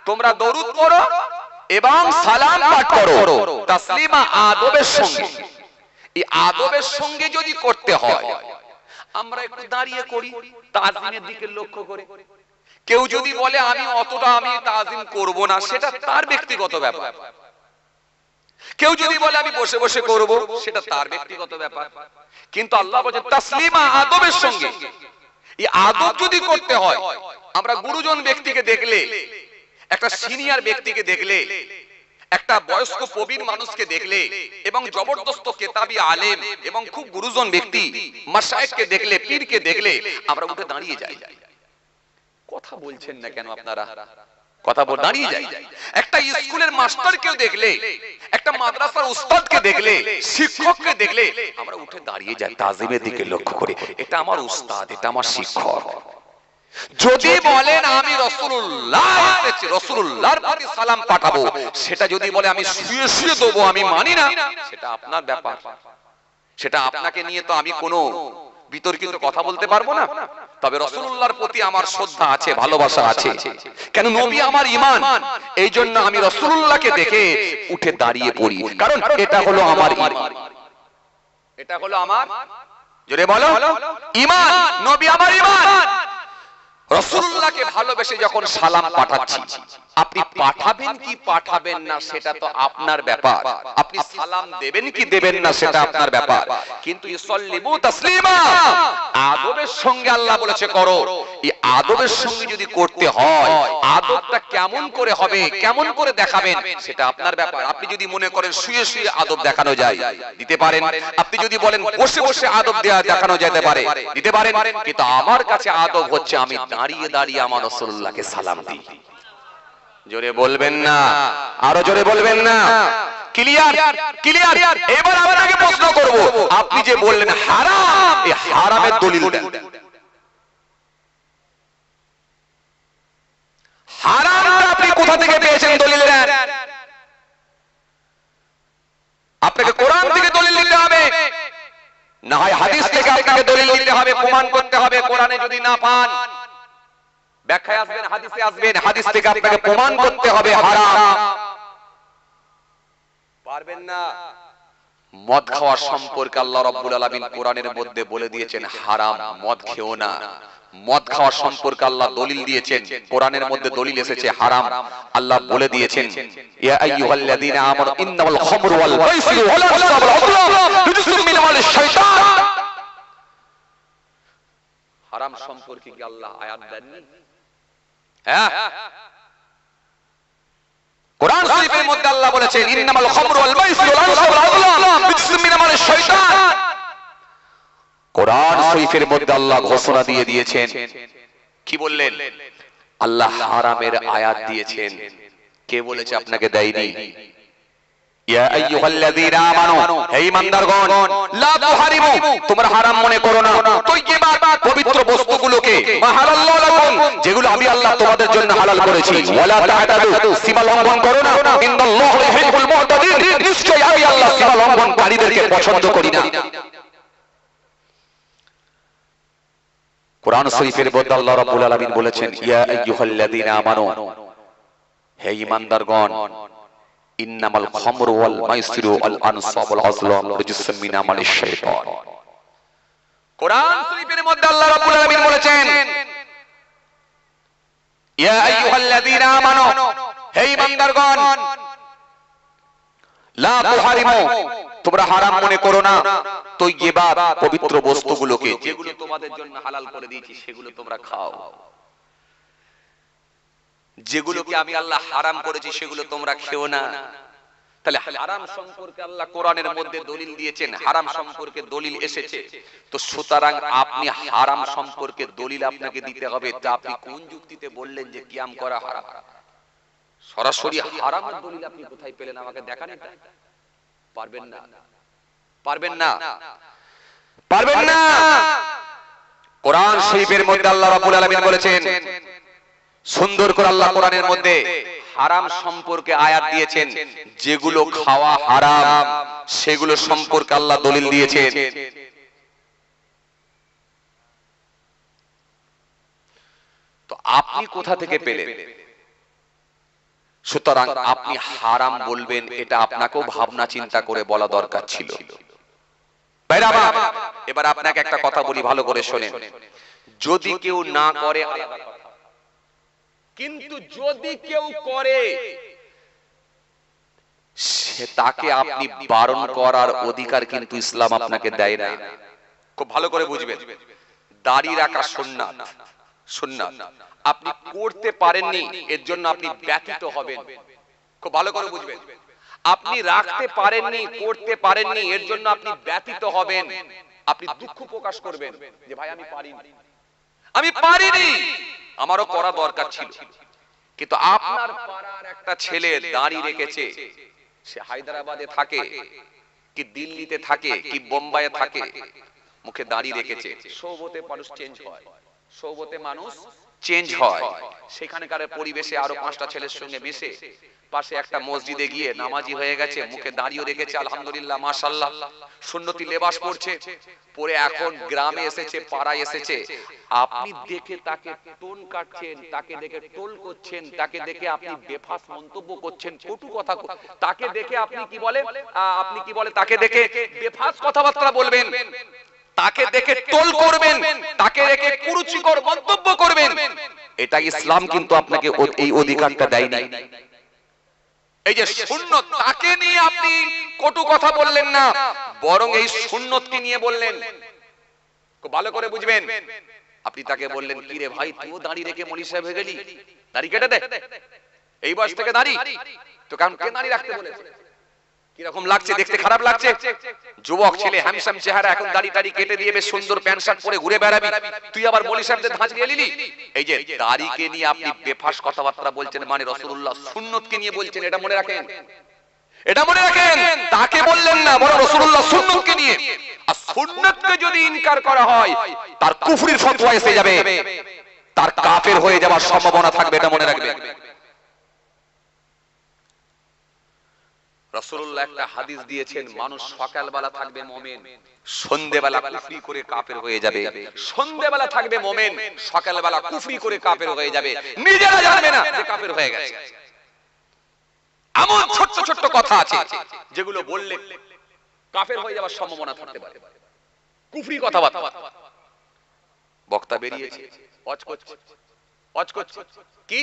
তোমরা দরুদ পড়ো এবং সালাম পাঠ করো, তাসলিমা, আদবের সঙ্গে। এই আদবের সঙ্গে যদি করতে হয়, আমরা একটু দাঁড়িয়ে করি তাজিমের দিকে লক্ষ্য করে। কেউ যদি বলে আমি অতটা আমি তাজিম করব না, সেটা তার ব্যক্তিগত ব্যাপার। কেউ যদি বলে আমি বসে বসে করব, সেটা তার ব্যক্তিগত ব্যাপার। কিন্তু আল্লাহ বলেন তাসলিমা, আদবের সঙ্গে। এই আদব যদি করতে হয়, আমরা গুরুজন ব্যক্তিকে দেখলে, একটা সিনিয়র ব্যক্তিকে দেখলে, একটা বয়স্ক প্রবীণ মানুষকে দেখলে, এবং জবরদস্ত কেতাবি আলেম এবং খুব গুরুজন ব্যক্তি মাশায়েখকে দেখলে, পীরকে দেখলে আমরা উঠে দাঁড়িয়ে যাই। কথা বলছেন না কেন আপনারা? কথা বল, দাঁড়িয়ে যাই। একটা স্কুলের মাস্টারকেও দেখলে, একটা মাদ্রাসার উস্তাদকে দেখলে, শিক্ষককে দেখলে আমরা উঠে দাঁড়িয়ে যাই, তাজিমের দিকে লক্ষ্য করে, এটা আমার উস্তাদ, এটা আমার শিক্ষক। যদি বলেন আমি রাসূলুল্লাহ এসেছি, রাসূলুল্লাহর প্রতি সালাম পাঠাবো, সেটা যদি বলে আমি শুয়ে শুয়ে দেবো, আমি মানি না, সেটা আপনার ব্যাপার। সেটা আপনাকে নিয়ে তো আমি কোনো বিতর্কিত কথা বলতে পারবো না, তবে রাসূলুল্লাহর প্রতি আমার শ্রদ্ধা আছে, ভালোবাসা আছে। কেন? নবী আমার ঈমান, এই জন্য আমি রাসূলুল্লাহকে দেখে উঠে দাঁড়িয়ে পড়ি, কারণ এটা হলো আমার ঈমান। এটা হলো আমার, জোরে বলো, ঈমান। নবী আমার ঈমান। রাসূলুল্লাহকে ভালোবেসে যখন সালাম পাঠাচ্ছি, আপনি পাঠাবেন কি পাঠাবেন না সেটা তো আপনার ব্যাপার, আপনি সালাম দেবেন কি দেবেন না সেটা আপনার ব্যাপার, কিন্তু ইসাল্লিমু তাসলিমা, আদবের সঙ্গে আল্লাহ বলেছে করো। এই আদবের সঙ্গে যদি করতে হয়, আদবটা কেমন করে হবে, কেমন করে দেখাবেন সেটা আপনার ব্যাপার। আপনি যদি মনে করেন শুয়ে শুয়ে আদব দেখানো যায়, দিতে পারেন। আপনি যদি বলেন বসে বসে আদব দেখানো যেতে পারে, দিতে পারেন। কিন্তু আমার কাছে আদব হচ্ছে আমি দাঁড়িয়ে দাঁড়িয়ে আমার রাসূলুল্লাহকে সালাম দিই। জোরে বলবেন না, আরো জোরে বলবেন না। ক্লিয়ার? ক্লিয়ার? এবার আপনাকে প্রশ্ন করব, আপনি যে বললেন হারাম, এই হারামের দলিল দেন। হারামটা আপনি কোথা থেকে পেয়েছেন? দলিল দেন। আপনাকে কোরআন থেকে দলিল দিতে হবে, না হয় হাদিস থেকে আপনাকে দলিল দিতে হবে, প্রমাণ করতে হবে। কোরআনে যদি না পান, ব্যাখ্যায় আসবেন, হাদিসে আসবেন, হাদিস থেকে আপনাকে প্রমাণ করতে হবে হারাম। পারবেন না। মদ খাওয়া সম্পর্কে আল্লাহ রাব্বুল আলামিন কোরআনের মধ্যে বলে দিয়েছেন হারাম, মদ খেও না। মদ খাওয়া সম্পর্কে আল্লাহ দলিল দিয়েছেন, কোরআনের মধ্যে দলিল এসেছে হারাম। আল্লাহ বলে দিয়েছেন ইয়া আইয়ুহাল্লাযীনা আমানু ইন্নামাল খামরু ওয়াল মাইসিরু ওয়াল আনসাবু ওয়াল আযলাম রিজসুম মিন আমালিশ শাইতান। হারাম সম্পর্কে কি আল্লাহ আয়াত দেননি? হ্যাঁ, কোরআন শরীফের মধ্যে আল্লাহ বলেছেন ইন্নামাল খামরু ওয়াল মাইসিরু ওয়াল আনসাবু ওয়াল আযলাম রিজসুম মিন আমালিশ শাইতান। কোরআন শরীফের মধ্যে আল্লাহ ঘোষণা দিয়ে দিয়েছেন, কি বললেন? আল্লাহ হারামের আয়াত দিয়েছেন। কে বলেছে আপনাকে দেয়নি? ইয়া আইয়ুহাল্লাযীনা আমানু, হে ঈমানদারগণ, লা তুহারিমু, তোমরা হারাম মনে করো না তাইয়্যিবাত, পবিত্র বস্তুগুলোকে, মা হালাল্লাহু লাকুম, যেগুলো আমি আল্লাহ তোমাদের জন্য হালাল করেছি। ওয়ালা তা'তাদু, সীমা লঙ্ঘন করো না। ইন্নাল্লাহু ইউহিব্বুল মু'তাদিন, নিশ্চয়ই আমি আল্লাহ সীমা লঙ্ঘনকারীদেরকে পছন্দ করি না। কোরআন শরীফের মধ্যে আল্লাহ রাব্বুল আলামিন বলেছেন ইয়া আইয়ুহাল্লাযীনা আমানু, হে ঈমানদারগণ, ইন্নামাল খামরু ওয়াল মাইসিরু ওয়াল আনসাবু ওয়াল আযলাম রিজসুম মিন আমালিশ শাইতান। কোরআন শরীফের মধ্যে আল্লাহ রাব্বুল আলামিন বলেছেন ইয়া আইয়ুহাল্লাযীনা আমানু, হে ঈমানদারগণ, লা তুহারিমু, তোমরা হারাম মনে করো না তাইয়্যিবাত, পবিত্র বস্তুগুলোকে, যেগুলো তোমাদের জন্য হালাল করে দিয়েছি সেগুলো তোমরা খাও। যেগুলোকে আমি আল্লাহ হারাম করেছি সেগুলো তোমরা খেও না। তাহলে হারাম সম্পর্কে আল্লাহ কোরআনের মধ্যে দলিল দিয়েছেন, হারাম সম্পর্কে দলিল এসেছে। তো সুতরাং আপনি হারাম সম্পর্কে দলিল আপনাকে দিতে হবে। তা আপনি কোন যুক্তিতে বললেন যে কিয়াম করা হারাম? সরাসরি হারামের দলিল আপনি কোথায় পেলেন? আমাকে দেখান। পারবেন না, পারবেন না, পারবেন না। কোরআন শরীফের মধ্যে আল্লাহ রাব্বুল আলামিন বলেছেন, সুন্দর করে আল্লাহ কোরআনের মধ্যে হারাম সম্পর্কে আয়াত দিয়েছেন, যেগুলো খাওয়া হারাম সেগুলো সম্পর্কে আল্লাহ দলিল দিয়েছেন। তো আপনি কোথা থেকে পেলেন? সুতরাং আপনি হারাম বলবেন, এটা আপনাকেও ভাবনা চিন্তা করে বলা দরকার ছিল। ভাইরা আমার, এবার আপনাকে একটা কথা বলি, ভালো করে শোনেন। যদি কেউ না করে আলাদা কথা, কিন্তু যদি কেউ করে সে তাকে আপনি বারণ করার অধিকার কিন্তু ইসলাম আপনাকে দেয় না। খুব ভালো করে বুঝবেন। দাড়ি রাখা সুন্নাত, সুন্নাত আপনি করতে পারেননি, এর জন্য আপনি ব্যথিত হবেন। খুব ভালো করে বুঝবেন। আপনি রাখতে পারেননি, করতে পারেননি, এর জন্য আপনি ব্যথিত হবেন, আপনি দুঃখ প্রকাশ করবেন যে ভাই আমি পারিনি, আমি পারিনি, আমারও করা দরকার ছিল। কিন্তু আপনার পাড়ার একটা ছেলে দাড়ি রেখেছে, সে হায়দ্রাবাদে থাকে কি দিল্লিতে থাকে কি বোম্বাইয়ে থাকে, মুখে দাড়ি রেখেছে। সৌবতে মানুষ চেঞ্জ হয়, সৌবতে মানুষ চেঞ্জ হয়, সেখানকার পরিবেশে আরো 5টা ছেলের সঙ্গে মিশে পাশে একটা মসজিদে গিয়ে নামাজি হয়ে গেছে, মুখে দাঁড়িয়ে রেখেছে, আলহামদুলিল্লাহ মাশাআল্লাহ, সুন্নতি লেবাস পরছে, পরে এখন গ্রামে এসেছে, পাড়ায় এসেছে, আপনি দেখে তাকে টোন কাটছেন, তাকে দেখে টোল করছেন, তাকে দেখে আপনি বেফাস মন্তব্য করছেন, কটু কথা, তাকে দেখে আপনি কি বলে তাকে দেখে বেফাস কথাবার্তা বলবেন, তাকে দেখে টোল করবেন, তাকে দেখে কুরুচিকর মন্তব্য করবেন, এটা ইসলাম কিন্তু আপনাকে এই অধিকারটা দেয়নি। এই যে সুন্নত, তাকে নিয়ে আপনি কটু কথা বললেন না, বরং এই সুন্নতকে নিয়ে বললেন। খুব ভালো করে বুঝবেন, আপনি তাকে বললেন, কি রে ভাই, তুইও দাড়ি রেখে মলি সাহেব হয়ে গেলি, দাড়ি কেটে দে, এই বয়স থেকে দাড়ি, তো কারণ কে দাড়ি রাখতে বলেছে? কিরকম লাগছে দেখতে? খারাপ লাগছে? যুবক ছেলে, হ্যান্ডসাম চেহারা, এখন দাড়ি টাড়ি কেটে দিয়ে বেশ সুন্দর প্যান্ট শার্ট পরে ঘুরে বেড়াবি, তুই আবার মলি সাহেবদের ধাঁচ নিয়ে এলি। এই যে দাড়িকে নিয়ে আপনি বেফাস কথাবার্তা বলছেন, মানে রাসূলুল্লাহ সুন্নতকে নিয়ে বলছেন, এটা মনে রাখেন, এটা মনে রাখেন। তাকে বললেন না, বরং রাসূলুল্লাহ সুন্নতকে নিয়ে। আর সুন্নতকে যদি ইনকার করা হয়, তার কুফরির ফতোয়া এসে যাবে, তার কাফের হয়ে যাওয়ার সম্ভাবনা থাকবে, এটা মনে রাখবেন। রাসূলুল্লাহ একটা হাদিস দিয়েছেন, মানুষ সকালবেলা থাকবে মুমিন, সন্ধ্যেবেলা কুফরি করে কাফের হয়ে যাবে, সন্ধ্যেবেলা থাকবে মুমিন, সকালবেলা কুফরি করে কাফের হয়ে যাবে, নিজেরা জানবে না যে কাফের হয়ে গেছে। এমন ছোট ছোট কথা আছে যেগুলো বললে কাফের হয়ে যাওয়ার সম্ভাবনা থাকতে পারে। কুফরি কথাবার্তা, বক্তা বেরিয়েছে, কি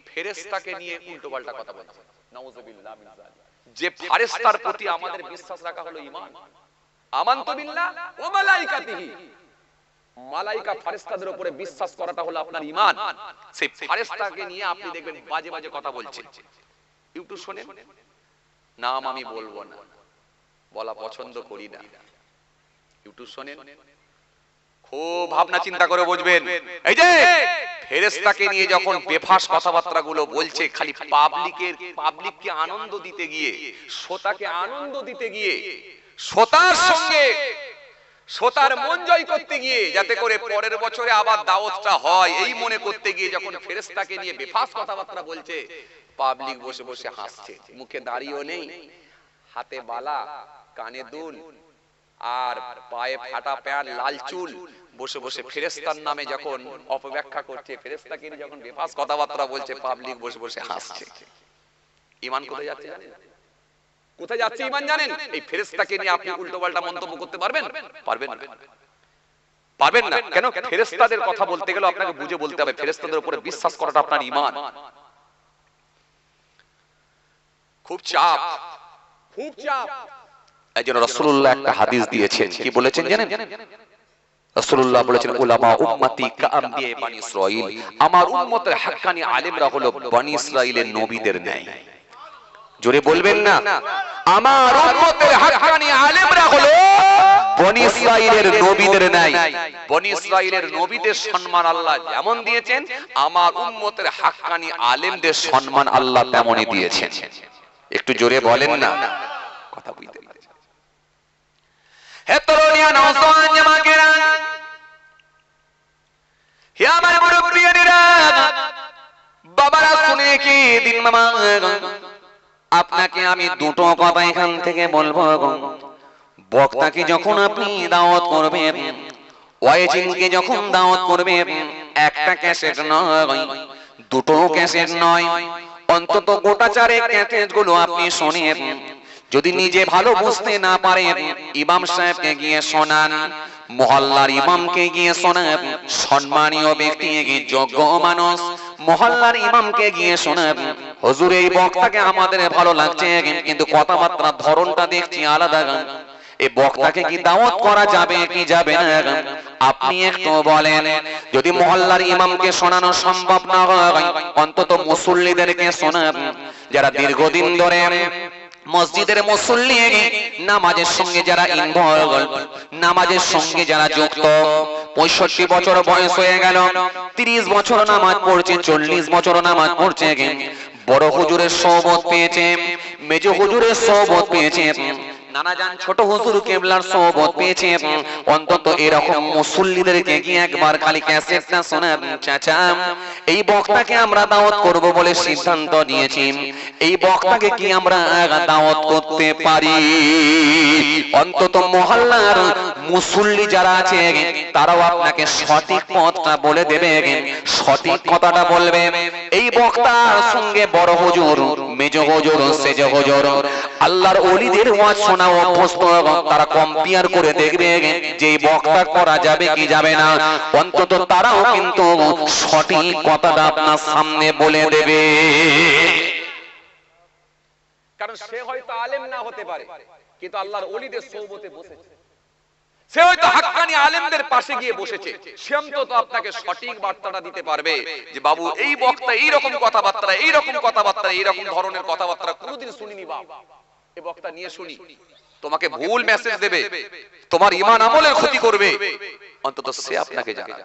ফেরেশতাকে নিয়ে উল্টোপাল্টা কথা বলছে, নাউযুবিল্লাহ মিন যালিক। যে ফেরেশতার প্রতি আমাদের বিশ্বাস রাখা হলো ঈমান, আমানতু বিল্লাহ ওয়া মালাইকাতিহি, মালাইকা ফেরেশতাদের উপরে বিশ্বাস করাটা হলো আপনার ঈমান। সেই ফেরেশতাকে নিয়ে আপনি দেখবেন বাজে বাজে কথা বলছেন। একটু শুনেন, নাম আমি বলবো না, বলা পছন্দ করি না, একটু শুনেন, খুব ভাবনা চিন্তা করে বুঝবেন। এই যে ফেরেশতাকে নিয়ে যখন বেফাস কথাবার্তা গুলো বলছে, খালি পাবলিককে আনন্দ দিতে গিয়ে, শ্রোতাকে আনন্দ দিতে গিয়ে, শ্রোতার সঙ্গে শ্রোতার মন জয় করতে গিয়ে, যাতে করে পরের বছরে আবার দাওয়াতটা হয়, এই মনে করতে গিয়ে যখন ফেরেশতাকে নিয়ে বেফাস কথাবার্তা বলছে, পাবলিক বসে বসে হাসছে, মুখে দাড়িও নেই, হাতে বালা, কানে দুল, আর পায়ে ফাটা প্যান্ট, লাল চুল, বসে বসে ফেরেশতার নামে যখন অপব্যাখ্যা করছে, ফেরেশতাকে নিয়ে যখন বেফাস কথাবার্তা বলছে, পাবলিক বসে বসে হাসছে। ঈমান কোথায় যাচ্ছে জানেন? কোথায় যাচ্ছে ঈমান জানেন? এই ফেরেশতাকে নিয়ে আপনি উল্টোপাল্টা মন্তব্য করতে পারবেন? পারবেন না, পারবেন না। কেন? ফেরেশতাদের কথা বলতে গেলে আপনাকে বুঝে বলতে হবে, ফেরেশতাদের উপরে বিশ্বাস করাটা আপনার ঈমান। খুব চাপ, খুব চাপ। একজন রাসূলুল্লাহ একটা হাদিস দিয়েছেন, কি বলেছেন জানেন? রাসূলুল্লাহ বলেছেন, উলামা উম্মতি কাআমবিয়া বনি ইসরাঈল, আমার উম্মতের হাক্কানি আলেমরা হলো বনি ইসরাঈলের নবীদের ন্যায়। জোরে বলবেন না, আমার উম্মতের হাক্কানি আলেমরা হলো বনি ইসরাঈলের নবীদের ন্যায়। বনি ইসরাঈলের নবীদের সম্মান আল্লাহ যেমন দিয়েছেন, আমার উম্মতের হাক্কানি আলেমদের সম্মান আল্লাহ তেমনই দিয়েছেন। একটু জোরে বলেন না, কথা বুঝতে পারছেন? হে তরুণিয়া, নওজোয়ান জামাকেরা, হে আমার মুরব্বিয়ানেরা, বাবারা, শুনে কি দিন মামা, আপনাকে আমি দুটো কথা এখান থেকে বলবো। বক্তাকে যখন আপনি দাওয়াত করবেন, ওয়াইজিনকে যখন দাওয়াত করবেন, একটা ক্যাসেট নয়, দুটো ক্যাসেট নয়, অন্তত গোটা চারেক ক্যাসেট গুলো আপনি শোনেন। যদি নিজে ভালো বুঝতে না পারেন, ইমাম সাহেবকে গিয়ে শোনান, মহল্লার ইমামকে গিয়ে শোনান, সম্মানীয় ব্যক্তি, যোগ্য মানুষ মহল্লার ইমামকে গিয়ে শোনান, হুজুর এই বক্তাকে আমাদের ভালো লাগছে, কিন্তু কথাবার্তার ধরনটা দেখছি আলাদা, এই বক্তাকে কি দাওয়াত করা যাবে কি যাবে না? আপনি একটু বলেন। যদি মহল্লার ইমামকে শোনানো সম্ভব না হয়, অন্তত মুসল্লিদেরকে শোনান, যারা দীর্ঘদিন ধরে মসজিদের মুসল্লি, নামাজের সঙ্গে যারা ইনভলভ, নামাজের সঙ্গে যারা যুক্ত, 65 বছর বয়স হয়ে গেল, 30 বছর নামাজ পড়ছে, 40 বছর নামাজ পড়ছে, বড় হুজুরের সোহবত পেয়েছে, মেজ হুজুরের সোহবত পেয়েছে, নানা জান ছোট হুজুর কেবলার সোহবত পেয়েছে, অন্তত এরকম মুসল্লিদেরকে গিয়ে একবার খালি ক্যাসেটটা শোনান। চাচা, এই বক্তাকে আমরা দাওয়াত করব বলে সিদ্ধান্ত নিয়েছি, এই বক্তাকে কি আমরা দাওয়াত করতে পারি? অন্তত মহল্লার মুসল্লি যারা আছে তারাও আপনাকে সঠিক পথটা বলে দেবে, সঠিক কথাটা বলবে। এই বক্তার সঙ্গে বড় হুজুর, মেজ হুজুর, সেজ হুজুর আল্লাহর ওলিদের ওয়াজ শোনা অভ্যস্ত, তারা কম্পেয়ার করে দেখবে যে এই বক্তা করা যাবে কি যাবে না। অন্তত তারাও কিন্তু সঠিক কথাটা আপনার সামনে বলে দেবে। কারণ সে হয়তো আলেম না হতে পারে, কিন্তু আল্লাহর ওলিদের সোহবতে বসেছে, সে হয়তো হাক্কানি আলেমদের পাশে গিয়ে বসেছে, সে অন্তত আপনাকে সঠিক বার্তাটা দিতে পারবে যে বাবু এই বক্তা এইরকম কথাবার্তা, এইরকম কথাবার্তা, এইরকম ধরনের কথাবার্তা কোনোদিন শুনিনি বাবা, এই বক্তা নিয়ে শুনি। তোমাকে ভুল মেসেজ দেবে, তোমার ঈমান আমলের ক্ষতি করবে, অন্তত সে আপনাকে জানাবে।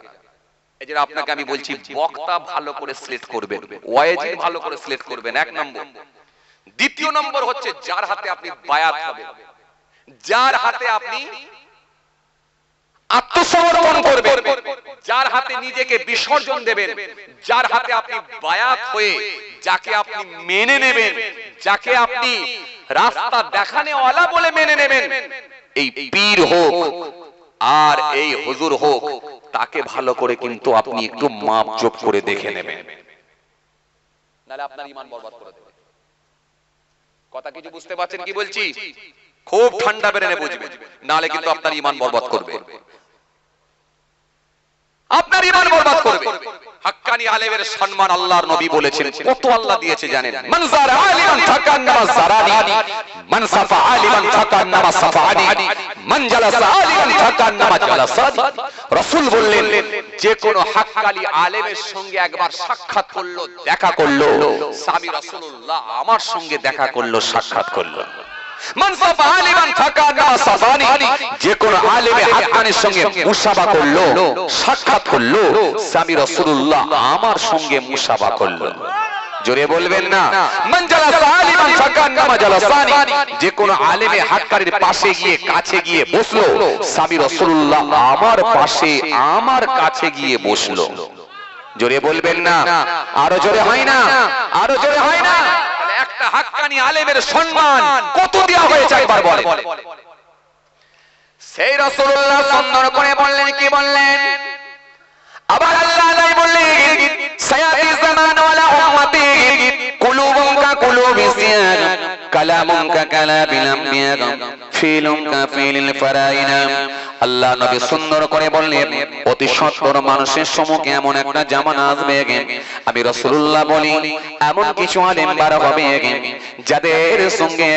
এই যে আপনাকে আমি বলছি বক্তা ভালো করে সিলেক্ট করবেন, ওয়াইজি ভালো করে সিলেক্ট করবেন, এক নম্বর। দ্বিতীয় নম্বর হচ্ছে যার হাতে আপনি বায়াত হবেন, যার হাতে আপনি আত্মসমর্পণ করবেন, যার হাতে নিজেকে বিসর্জন দেবেন, যার হাতে আপনি বায়াত হয়ে যাকে আপনি মেনে নেবেন, যাকে আপনি রাস্তা দেখানেওয়ালা বলে মেনে নেবেন, এই পীর হোক আর এই হুজুর হোক, তাকে ভালো করে কিন্তু আপনি একটু মাপজোপ করে দেখে নেবেন, নাহলে আপনার ঈমান বরবাদ করে দেবে। কথা কিছু বুঝতে পারছেন কি বলছি? খুব ঠান্ডা বেরেনে বুঝবেন, নাহলে কিন্তু আপনার ঈমান বরবাদ করবে, আপনার ঈমান বরবাদ করবে। হাক্কানি আলেমের সম্মান আল্লাহর নবী বলেছেন, কত আল্লাহ দিয়েছে জানেন? মান যারা আলিমান ফাকান্নামা যারানি, মান সাফা আলিমান ফাকান্নামা সাফানি, মান জালাসা আলিমান ফাকান্নামা জালাসানি। রাসূল বললেন যে কোন হাক্কানি আলেমের সঙ্গে একবার সাক্ষাৎ করলো, দেখা করলো, সাহাবী রাসূলুল্লাহ আমার সঙ্গে দেখা করলো, সাক্ষাৎ করলো। মান সাফা আলিমান ফাকান্নামা সাফানি, যে কোন আলেমে হাক্কানির সঙ্গে মুসাফা করলো, সাক্ষাৎ করলো, সাহাবী রাসূলুল্লাহ আমার সঙ্গে মুসাফা করলো। জোরে বলবেন না? মান জালাসা আলিমান ফাকান্নামা জালাসানি, যে কোন আলেমে হাক্কানির পাশে গিয়ে কাছে গিয়ে বসলো, সাহাবী রাসূলুল্লাহ আমার পাশে আমার কাছে গিয়ে বসলো। জোরে বলবেন না? আরো জোরে হয় না? আরো জোরে হয় না? একটা হাক্কানি আলেমের সম্মান কত দেওয়া হয়েছে একবার বলে। সেই রাসূলুল্লাহ সুন্দর করে বললেন, কি বললেন? আবার আল্লাহ বললেন, সায়াতি জামান ওয়ালা উম্মতি কুলুবুন কা কুলুবি সিয়াদ, কালামুন কা কালামিল আমবিয়া, ফিলুন কা ফিলিল ফারাইনা। আল্লাহ নবী সুন্দর করে বললেন, অতি সত্তর মানুষের সম্মুখে এমন একটা জামানা আসবে, আমি রাসূলুল্লাহ বলি এমন কিছু আলেম বার হবে যাদের সঙ্গে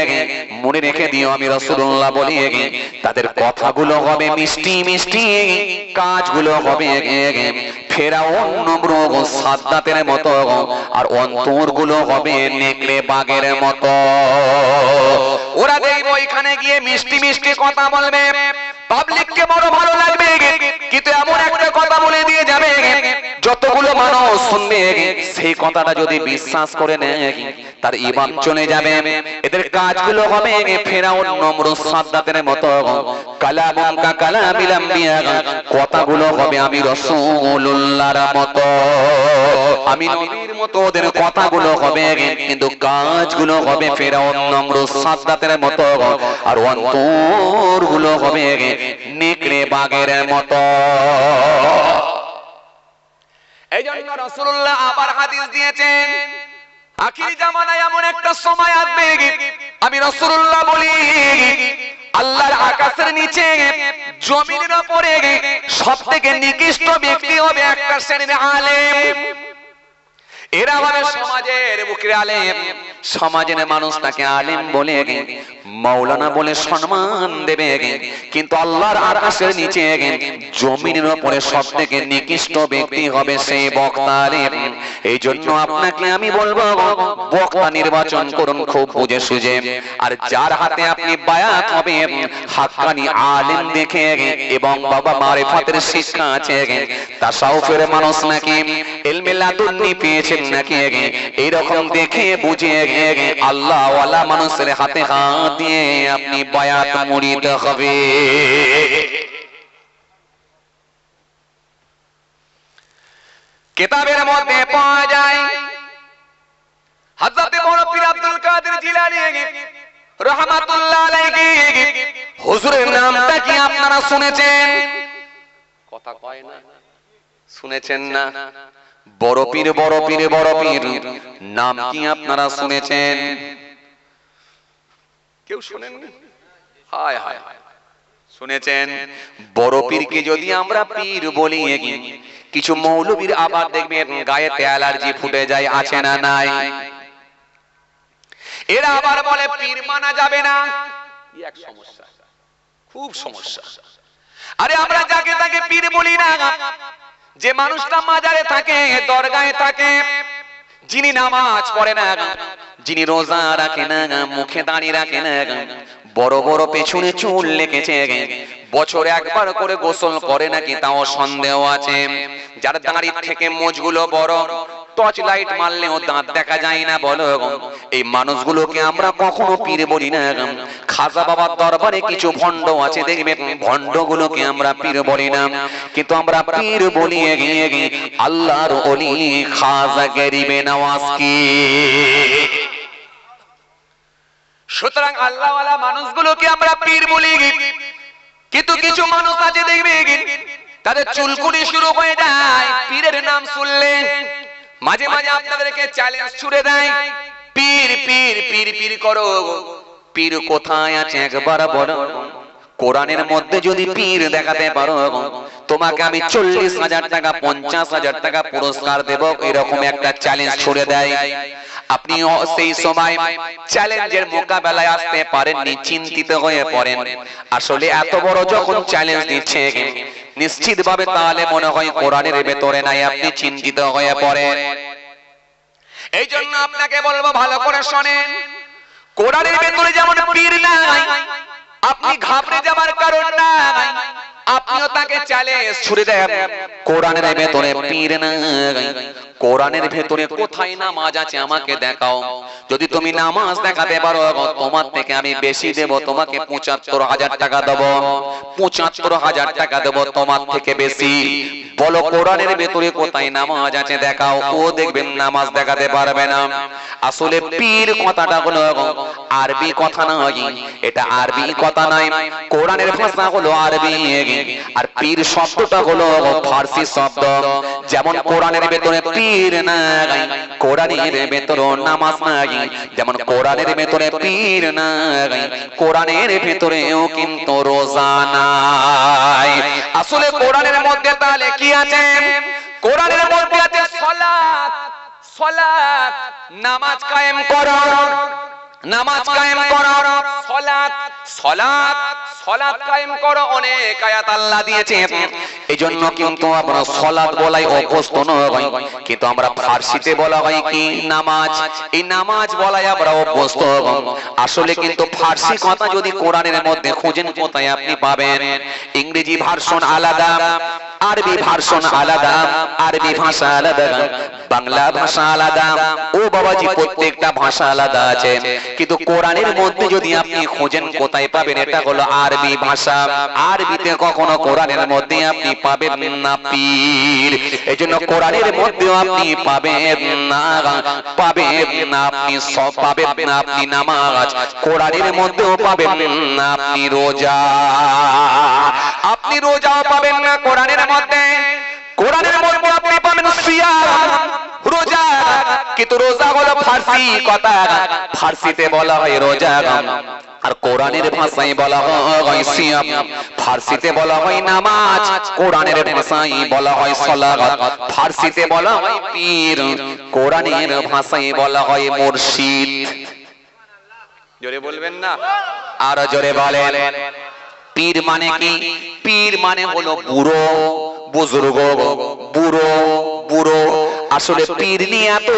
মনে রেখে দিও, আমি রাসূলুল্লাহ বলি তাদের কথাগুলো হবে মিষ্টি মিষ্টি, কাজগুলো হবে ফেরাউন নমরুদ সাদ্দাতের মতো, আর অন্তরগুলো হবে নেকড়ে বাঘের মতো। ওরা দেখবো এখানে গিয়ে মিষ্টি মিষ্টি কথা বলবে, পাবলিককে বড় ভালো লাগবে, কিন্তু এমন একটা কথা বলে দিয়ে যাবে যতগুলো মানুষ শুনবে সেই কথাটা যদি বিশ্বাস করে নেয় তার ঈমান চলে যাবে। এদের কাজগুলো হবে ফেরাউন নমরুদ সাদ্দাতের মতো, কালামুন কা কালামিল আমবিয়া, কথাগুলো হবে আমি রাসূলুল্লাহর মতো, আমি নবীর মতো। ওদের কথাগুলো হবে কিন্তু কাজগুলো হবে ফেরাউন নমরুদ সাদ্দাতের মতো, আর অন্তরগুলো হবে নেকড়ে বাঘের মতো। এই জন্য রাসূলুল্লাহ আবার হাদিস দিয়েছেন, আখির জামানায় এমন একটা সময় আসবে, আমি রাসূলুল্লাহ বলি আল্লাহর আকাশের নিচে জমিনের উপরে সবথেকে নিকৃষ্ট ব্যক্তি হবে একটা শ্রেণীর আলেম। এরা হবে সমাজের বুকের আলেম, সমাজের মানুষ তাকে আলেম বলে মাওলানা বলে সম্মান দেবে, কিন্তু আল্লাহর আকাশের নিচে জমিনের উপরে সবথেকে নিকৃষ্ট ব্যক্তি হবে সেই বক্তা আলেম। এই জন্য আপনাকে আমি বলবো বক্তা নির্বাচন করুন খুব বুঝে সুঝে, আর যার হাতে আপনি বায়াত হবে হাক্কানি আলেম দেখে এবং বাবা মারিফাতের শিক্ষা আছে, তাসাউফের মানুষ নাকি ইলমে লাদুন্নি পেয়েছেন নাকি এইরকম দেখে বুঝে আল্লাহ ওয়ালা মানুষের হাতে হাত দিয়ে আপনি বায়াত মুড়িতে হবে। কিতাবের মধ্যে পাওয়া যায় হযরত বড় পীর আব্দুল কাদের জিলানী রাহমাতুল্লাহ আলাইহি হুজুরের নামটা কি আপনারা শুনেছেন? কথা কয় না, শুনেছেন না? বড় পীর বড় পীর বড় পীর নাম কি আপনারা শুনেছেন? কেউ শুনেননি? হায় হায় হায়, শুনেছেন? বড় পীরকে যদি আমরা পীর বলি, কিছু মৌলবীর আবার দেখবেন গায়েতে অ্যালার্জি ফুটে যায়, আছে না নাই? এরা আবার বলে পীর মানা যাবে না, এক সমস্যা, খুব সমস্যা। আরে আমরা যাকে তাকে পীর বলি না, যে মানুষটা মাজারে থাকে, দরগাহে থাকে, যিনি নামাজ পড়ে না, যিনি রোজা রাখে না, মুখে দাঁড়িয়ে রাখে না, বড় বড় পেছনে চুল লেগেছে, বছরে একবার করে গোসল করে নাকি তাও সন্দেহ আছে, যার দাঁড়ির থেকে মোজগুলো বড়, টর্চ লাইট মারলেও দাঁত দেখা যায় না, বলো এই মানুষগুলোকে আমরা কখনো পীর বলি না। খাজা বাবার দরবারে কিছু ভণ্ড আছে দেখবেন, ভণ্ডগুলোকে আমরা পীর বলি না, কিন্তু আমরা পীর বলি আল্লাহর ওলি খাজা গরিবে নওয়াজকে। সুতরাং আল্লাহওয়ালা মানুষগুলোকে আমরা পীর বলি, কিন্তু কিছু মানুষ আছে দেখবে তাদের চুলকুনি শুরু হয়ে যায় পীরের নাম শুনলে, মাঝে মাঝে আপনাদেরকে চ্যালেঞ্জ ছুড়ে দেয়, পীর পীর পীর পীর করো। পীর কোথায় আছে একবার বলো? কোরআনের মধ্যে যদি পীর দেখাতে পারো, তোমাকে আমি 40,000 টাকা 50,000 টাকা পুরস্কার দেব, এরকম একটা চ্যালেঞ্জ ছুড়ে দেয়। আপনি সেই সময় চ্যালেঞ্জের মোকাবেলায় আসতে পারেননি, চিন্তিত হয়ে পড়েন। আসলে এত বড় যখন চ্যালেঞ্জ দিচ্ছে, নিশ্চিতভাবে তাহলে মনে হয় কোরআনের ভেতরে নাই, আপনি চিন্তিত হয়ে পড়েন। এই জন্য আপনাকে বলবো ভালো করে শোনেন, কোরআনের ভেতরে যেমন পীর নাই, আপনি ঘাবড়ে যাবার কারণ নাই। আপনিও তাকে চ্যালেঞ্জ ছুড়ে দেন, কোরআনের ভেতরে পীর নাই, কোরআনের ভেতরে কোথায় নামাজ আছে আমাকে দেখাও। যদি তুমি নামাজ দেখাতে পারো, তোমার থেকে আমি বেশি দেব, তোমাকে 75,000 টাকা দেব, 75,000 টাকা দেব তোমার থেকে বেশি। বলো কোরআনের ভেতরে কোথায় নামাজ আছে দেখাও। ও দেখবেন নামাজ দেখাতে পারবে না। আসলে পীর কথাটা হলো আরবি কথা নয়, এটা আরবি কথা নয়, কোরআনের ভাষা হলো আরবি, আর পীর শব্দটা হলো ফার্সি শব্দ। যেমন কোরআনের ভেতরে পীর নাই, কোরআনের ভেতরে নামাজ নাই, যেমন কোরআনের ভেতরে পীর নাই, কোরআনের ভেতরেও কিন্তু রোজা নাই। আসলে কোরআনের মধ্যে তাহলে কি আছে? কোরআনের মধ্যে আছে সালাত, সালাত, নামাজ কায়েম করো, নামাজ কায়েম করো, সালাত, সালাত, সালাত কায়েম করো। অনেক আয়াত আল্লাহ দিয়েছে, এইজন্য কিন্তু আমরা সালাত বলাই অভ্যস্ত নই, কিন্তু আমরা ফার্সিতে বলা হয় কি নামাজ, এই নামাজ বলাই আমরা অভ্যস্ত। আসলে কিন্তু ফার্সি কথা যদি কোরআনের মধ্যে খুঁজেন কোথায় আপনি পাবেন? ইংরেজি ভার্সন আলাদা, আরবি ভার্সন আলাদা, আরবি ভাষা আলাদা, বাংলা ভাষা আলাদা, ও বাবাজি প্রত্যেকটা ভাষা আলাদা আছে, কিন্তু কোরআনের মধ্যে যদি আপনি খোঁজেন কোথায় পাবেন? এটা হলো আরবি ভাষা। আরবিতে কখনো কোরআনের মধ্যে আপনি পাবেন না পীর, এজন্য কোরআনের মধ্যেও আপনি পাবেন না, পাবেন না আপনি সব, পাবেন না আপনি নামাজ, কোরআনের মধ্যেও পাবেন না আপনি রোজা, আপনি রোজাও পাবেন না কোরআনের মধ্যে। কোরআনের মধ্যে আপনি পাবেন সিয়াম, রোজা, কিন্তু রোজা হলো ফার্সি কথা, ফার্সিতে বলা হয় রোজা, আর কোরআনের ভাষায় বলা হয় সিয়াম। ফার্সিতে বলা হয় নামাজ, কোরআনের ভাষায় বলা হয় সালাত। ফার্সিতে বলা হয় পীর, কোরআনের ভাষায় বলা হয় মুর্শিদ। জোরে বলবেন না? আর জোরে বলেন। পীর মানে কি? পীর মানে হলো বুড়ো, বুজুর্গ, বুড়ো, বুড়ো। আসলে পীর নিয়ে এত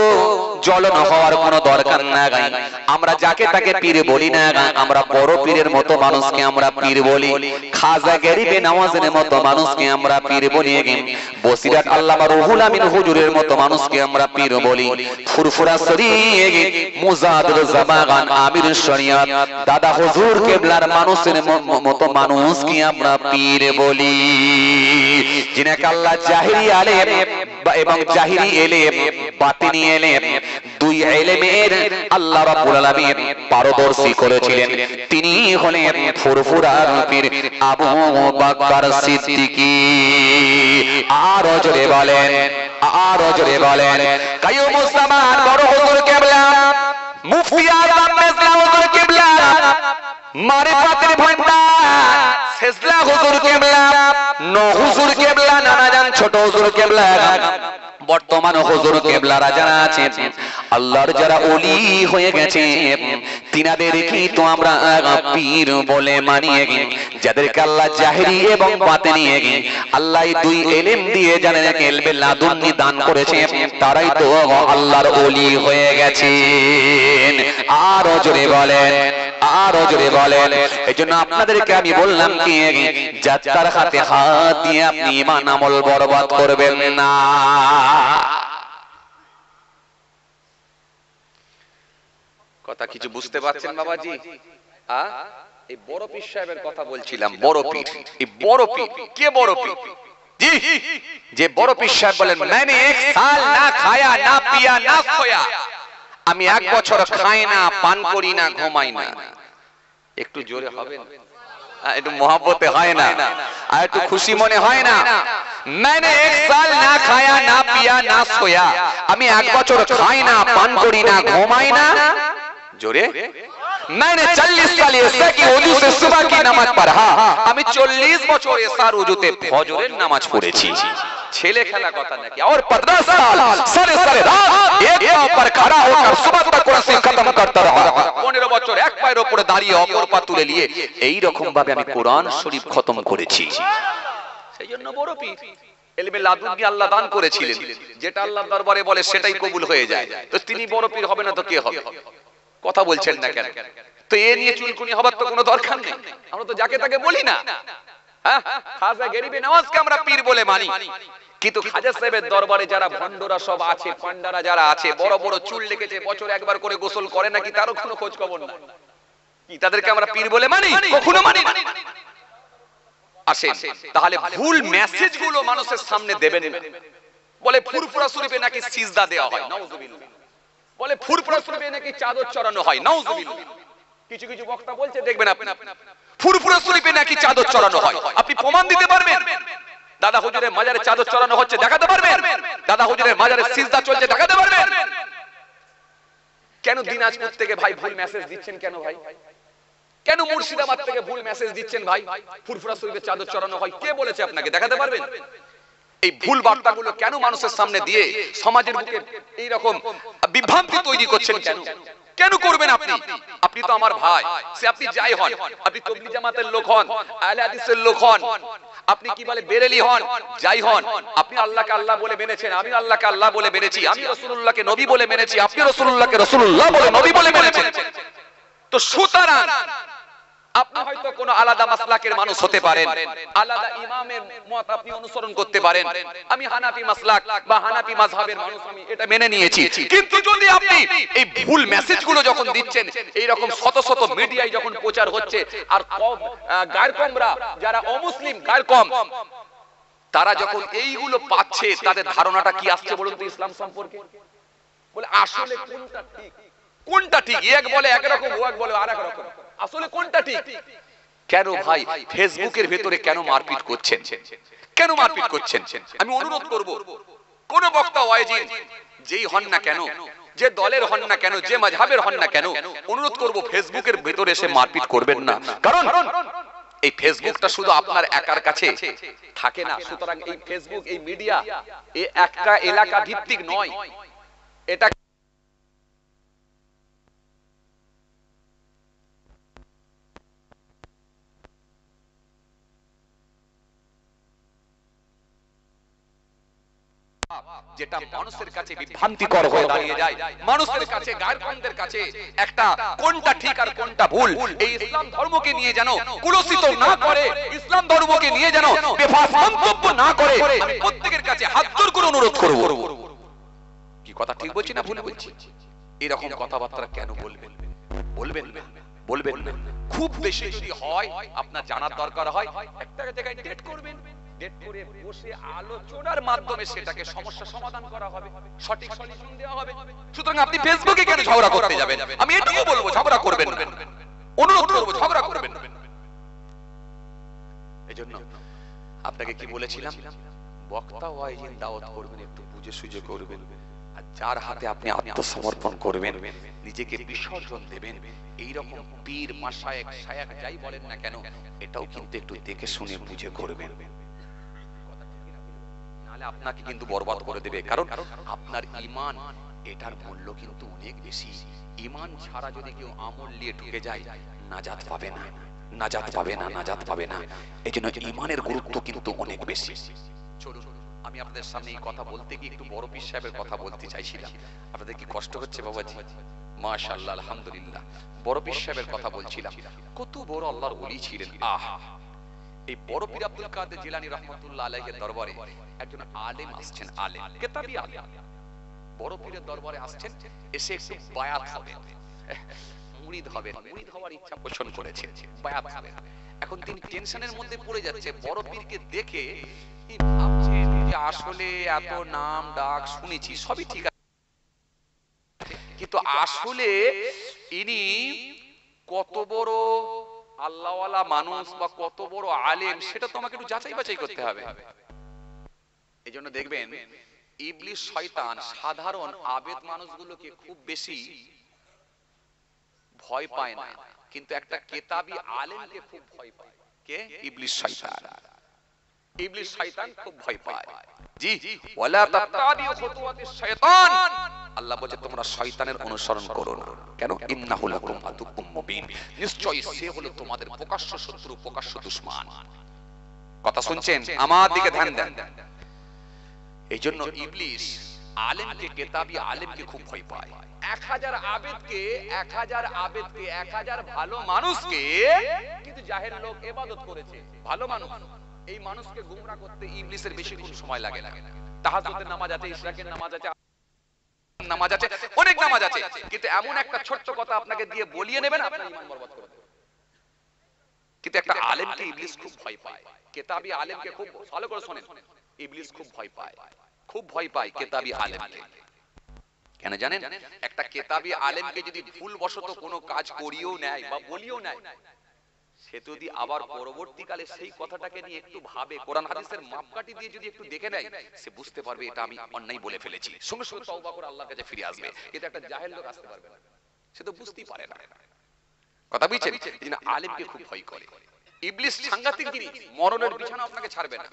জ্বলন হওয়ার কোনো দরকার না গাই। আমরা যাকে তাকে পীর বলি না, আমরা বড় পীরের মতো মানুষকে আমরা পীর বলি। খাজা গরিবে নওয়াজের মতো মানুষকে আমরা পীর বলি। বসিরাত আল্লামা রুহুল আমিন হুজুরের মতো মানুষকে আমরা পীর বলি। ফুরফুরা শরীফ মুজাদ্দিদ জামান আমির শরিয়ত দাদা হুজুর কেবলার মানুষের মতো মানুষকে আমরা পীর বলি। যিনাকে আল্লাহ জাহিরি আলেম এবং জাহিরি ইলম বাতিনি ইলম দুই ইলমের আল্লাহ রাব্বুল আলামিন পারদর্শী করেছিলেন, তিনি হলেন ফুরফুরার পীর আবু বকর সিদ্দিকী। আরো জোরে বলেন, আরো জোরে বলেন। কাইয়ুমুস জামান বড় হুজুর কেবলা, মুফতি আযম মেজলা হুজুর কেবলা, মারিফাতের ভান্ডার সেজলা হুজুর কেবলা, নো হুজুর কেবলা, নানাজান ছোট হুজুর কেবলা, বর্তমান হুজুর কেবলারা যারা আছেন, আল্লাহর যারা ওলি হয়ে গেছে, তিনাদের কি তো আমরা পীর বলে মানিয়ে, যাদেরকে আল্লাহ জাহিরি এবং বাতিনি আল্লাহ দুই ইলম দিয়ে জানেন ইলমে লাদুন্নি দান করেছে, তারাই তো আল্লাহর ওলি হয়ে গেছেন। আরো জোরে বলেন, আরো জোরে বলেন। এজন্য আপনাদেরকে আমি বললাম কি, যাত্রার হাতে হাত দিয়ে আপনি ঈমান আমল বরবাদ করবেন না। কথা কিছু বুঝতে পারছেন বাবাজি? এই বড় পীর সাহেবের কথা বলছিলাম। বড় পীর, এই বড় পীর কে? বড় পীর জি, যে বড় পীর সাহেব বলেন, मैंने एक साल ना खाया ना पिया ना सोया, আমি এক বছর খাই না, পান করি না, ঘুমাই না। একটু জোরে হবে না? একটু মহব্বতে হয় না? আর একটু খুশি মনে হয় না? मैंने एक साल ना खाया ना पिया ना सोया, আমি এক বছর খাই না, পান করি না, ঘুমাই না। জোরে। मैंने 40 साल ऐसा की वजू से सुबह की नमाज पढ़ा, আমি 40 বছর এসার ওযুতে ফজরের নামাজ পড়েছি। ছেলে খেলা কথা নাকি? और 15 साल सारे सारे रात एक पांव पर खड़ा होकर सुबह तक कुरान से खत्म करता रहा। 15 বছর এক পায়ের উপরে দাঁড়িয়ে অপর পা তুলে নিয়ে এই রকম ভাবে আমি কোরআন শরীফ খতম করেছি। সেইজন্য বড় পীর। ইলমে লাদুন্নি আল্লাহ দান করেছিলেন, যেটা আল্লাহর দরবারে বলে সেটাই কবুল হয়ে যায়। তো তিনি বড় পীর হবে না তো কে হবে? কথা বলছেন না কেন? তো এ নিয়ে চুলকুনি হবার তো কোনো দরকার নেই। আমরা তো যাকে তাকে বলি না। হ্যাঁ, খাজা গরিবে নওয়াজকে আমরা পীর বলে মানি, কিন্তু খাজা সাহেবের দরবারে যারা ভণ্ডরা সব আছে, পান্ডারা যারা আছে, বড় বড় চুল লেগেছে, বছরে একবার করে গোসল করে নাকি তারও কোনো খোঁজ খবর না। কি তাদেরকে আমরা পীর বলে মানি? কখনো মানি না। আসেন তাহলে ভুল মেসেজ গুলো মানুষের সামনে দেবেন না। বলে ফুরফুরা শরীফে নাকি সিজদা দেওয়া হয়, নাউজুবিল্লাহ। বলে ফুরফুরা শরীফে নাকি চাদর চড়ানো হয়, নাউজুবিল্লাহ। কিছু কিছু বক্তা বলছে দেখবেন আপনি, ফুরফুরা শরীফে নাকি চাদর চড়ানো হয়। আপনি প্রমাণ দিতে পারবেন? দাদা হুজুরের মাজারে চাদর চড়ানো হচ্ছে দেখাতে পারবেন? দাদা হুজুরের মাজারে সিজদা চলছে দেখাতে পারবেন? কেন দিনাজপুর থেকে ভাই ভুল মেসেজ দিচ্ছেন কেন ভাই? কেন মুর্শিদাবাদ থেকে ভুল মেসেজ দিচ্ছেন ভাই? ফুরফুরা শরীফে চাদর চড়ানো হয়, কে বলেছে আপনাকে? দেখাতে পারবেন? এই ভুল বার্তাগুলো কেন মানুষের সামনে দিয়ে সমাজের বুকে এই রকম বিভ্রান্তি তৈরি করছেন কেন? কেন করবেন আপনি? আপনি তো আমার ভাই, সে আপনি যাই হন, আপনি তাবলীগ জামাতের লোক হন, আহলে হাদিসের লোক হন, আপনি কি বলে বেরেলি হন, যাই হন, আপনি আল্লাহকে আল্লাহ বলে মেনেছেন, আমি আল্লাহকে আল্লাহ বলে মেনেছি, আমি রাসূলুল্লাহকে নবী বলে মেনেছি, আপনি রাসূলুল্লাহকে রাসূলুল্লাহ বলে নবী বলে মেনেছেন। তো সুতরাং আপনি হয়তো কোনো আলাদা মাসলাকের মানুষ হতে পারেন, আলাদা ইমামের মত আপনি অনুসরণ করতে পারেন। আমি হানাফি মাসলাক বা হানাফি মাযহাবের মানুষ, আমি এটা মেনে নিয়েছি। কিন্তু যদি আপনি এই ভুল মেসেজগুলো যখন দিচ্ছেন, এই রকম শত শত মিডিয়ায় যখন প্রচার হচ্ছে, আর গায়রকমরা যারা অমুসলিম গায়রকম, তারা যখন এইগুলো পাচ্ছে, তাদের ধারণাটা কি আসছে বলুন তো ইসলাম সম্পর্কে? বলে আসলে কোনটা ঠিক, কোনটা ঠিক? এক বলে একরকম, ও এক বলে আরেক রকম। আসলে কোনটা ঠিক? কেন ভাই ফেসবুকের ভেতরে কেন মারপিট করছেন? কেন মারপিট করছেন? আমি অনুরোধ করব, কোন বক্তা ওয়াইজিন যেই হন না কেন, যে দলের হন না কেন, যে মাযহাবের হন না কেন, অনুরোধ করব ফেসবুকের ভেতরে এসে মারপিট করবেন না। কারণ এই ফেসবুকটা শুধু আপনার একার কাছে থাকে না। সুতরাং এই ফেসবুক, এই মিডিয়া, এই একটা এলাকা ভিত্তিক নয়, এটা যেটা মানুষের কাছে বিভ্রান্তিকর হয়ে দাঁড়িয়ে যায়, মানুষের কাছে গায়রকনদের কাছে একটা কোনটা ঠিক আর কোনটা ভুল, এই ইসলাম ধর্মকে নিয়ে যেন কুলসিত না করে, ইসলাম ধর্মকে নিয়ে যেন বেফাস মন্তব্য না করে, আমি প্রত্যেকের কাছে হাত জোর করে অনুরোধ করব। কি কথা ঠিক বলছি না ভুল বলছি? এরকম কথাবার্তা কেন বলবেন? বলবেন বলবেন না। খুব বেশি যদি হয় আপনার জানার দরকার হয়, একটা জায়গায় ডেট করবেন, ডেট করে বসে আলোচনার মাধ্যমে সেটাকে সমস্যা সমাধান করা হবে, সঠিক সলিউশন দেওয়া হবে। সুতরাং আপনি ফেসবুকে কেন ঝগড়া করতে যাবেন? আমি এটুকু বলবো, ঝগড়া করবেন না, অনুরোধ করব, ঝগড়া করবেন না। এজন্য আপনাকে কি বলেছিলাম, বক্তা ওয়াইজিন দাওয়াত করবেন, একটু বুঝে সুঝে করবেন, আর যার হাতে আপনি আত্মসমর্পণ করবেন, নিজেকে বিসর্জন দেবেন, এইরকম পীর মাশায়েখ শায়েখ যাই বলেন না কেন, এটাও কিন্তু একটু দেখে শুনে বুঝে করবেন, নাহলে আপনাকে কিন্তু বরবাদ করে দেবে। কারণ আপনার ঈমান, এটার মূল্য কিন্তু অনেক বেশি। ঈমান ছাড়া যদি কেউ আমল নিয়ে ঢুকে যায়, নাজাত পাবে না, নাজাত পাবে না, নাজাত পাবে না। এইজন্য ঈমানের গুরুত্ব কিন্তু অনেক বেশি। চলুন, আমি আপনাদের সামনে এই কথা বলতে গিয়ে একটু বড় পীর সাহেবের কথা বলতে চাইছিলাম। আপনাদের কি কষ্ট হচ্ছে বাবাজি? মাশাআল্লাহ, আলহামদুলিল্লাহ। বড় পীর সাহেবের কথা বলছিলাম, কত বড় আল্লাহর ওলি ছিলেন। এই বড় পীর আব্দুল কাদের জিলানী রাহমাতুল্লাহ আলাইহির দরবারে একজন আলেম আসছেন, আলেম, কিতাবী আলেম, বড় পীরের দরবারে আসছেন, এসে একটু বায়াত হবেন, মুরিদ হবেন, মুরিদ হওয়ার ইচ্ছা পোষণ করেছেন, বায়াত হবেন। এখন তিনি টেনশনের মধ্যে পড়ে যাচ্ছে, বড় পীরকে দেখে কি ভাবছেন যে আসলে এত নাম ডাক শুনেছি, সবই ঠিক আছে, কিন্তু আসলে ইনি কত বড় আল্লাহওয়ালা মানুষ বা কত বড় আলেম, সেটা তো আমাকে একটু যাচাই বাছাই করতে হবে। এই জন্য দেখবেন ইবলিস শয়তান সাধারণ আবেদ মানুষগুলোকে খুব বেশি ভয় পায় না, কিন্তু একটা কেতাবী আলেমকে খুব ভয় পায়। কে? ইবলিস শয়তান। ইবলিস শয়তান খুব ভয় পায়। জি, ওয়ালা তাত্তাবিউ খুতুওয়াতিশ শয়তান, আল্লাহ বলে তোমরা শয়তানের অনুসরণ করো না। কেন? ইন্নাহু লাকুম আদুউম মুবিন, নিশ্চয়ই সে হলো তোমাদের প্রকাশ্য শত্রু, প্রকাশ্য দুশমন। কথা শুনছেন? আমার দিকে ধ্যান দেন। এইজন্য ইবলিস আলেমকে, কেতাবী আলেমকে খুব ভয় পায়। 1000 আবেদকে, 1000 ভালো মানুষকে কিন্তু জাহেল লোক ইবাদত করেছে, ভালো মানুষ, এই মানুষকে গুমরা করতে ইবলিসের বেশি কোন সময় লাগে না। তাহাজ্জুদের নামাজ আছে, ইশরাকের নামাজ আছে, নামাজ আছে, অনেক নামাজ আছে, কিন্তু এমন একটা ছোট্ট কথা আপনাকে দিয়ে বলিয়ে নেবেন, আপনার ঈমান বরবাদ করে দেবে। কিন্তু একটা আলেমকে ইবলিস খুব ভয় পায়, কেতাবী আলেমকে খুব, ভালো করে শুনেন, ইবলিস খুব ভয় পায়, খুব ভয় পায় কেতাবী আলেমকে। কেন জানেন? একটা কেতাবী আলেমকে যদি ভুলবশত কোনো কাজ করিয়েও নেয় বা বলিও নেয়, সে যদি আবার পরবর্তীকালে সেই কথাটাকে নিয়ে একটু ভাবে, কোরআন হাদিসের মাপকাঠি দিয়ে যদি একটু দেখে নেয়, সে বুঝতে পারবে এটা আমি অন্যায় বলে ফেলেছি, সঙ্গে সঙ্গে তওবা করে আল্লাহর কাছে ফিরে আসবে। কিন্তু একটা জাহেল লোক আসতে পারবে না, সে তো বুঝতেই পারে না। কথা বুঝছেন? এইজন্য আলেমকে খুব ভয় করে ইবলিস। সাংঘাতিক জিনিস, মরণের বিছানা আপনাকে ছাড়বে না।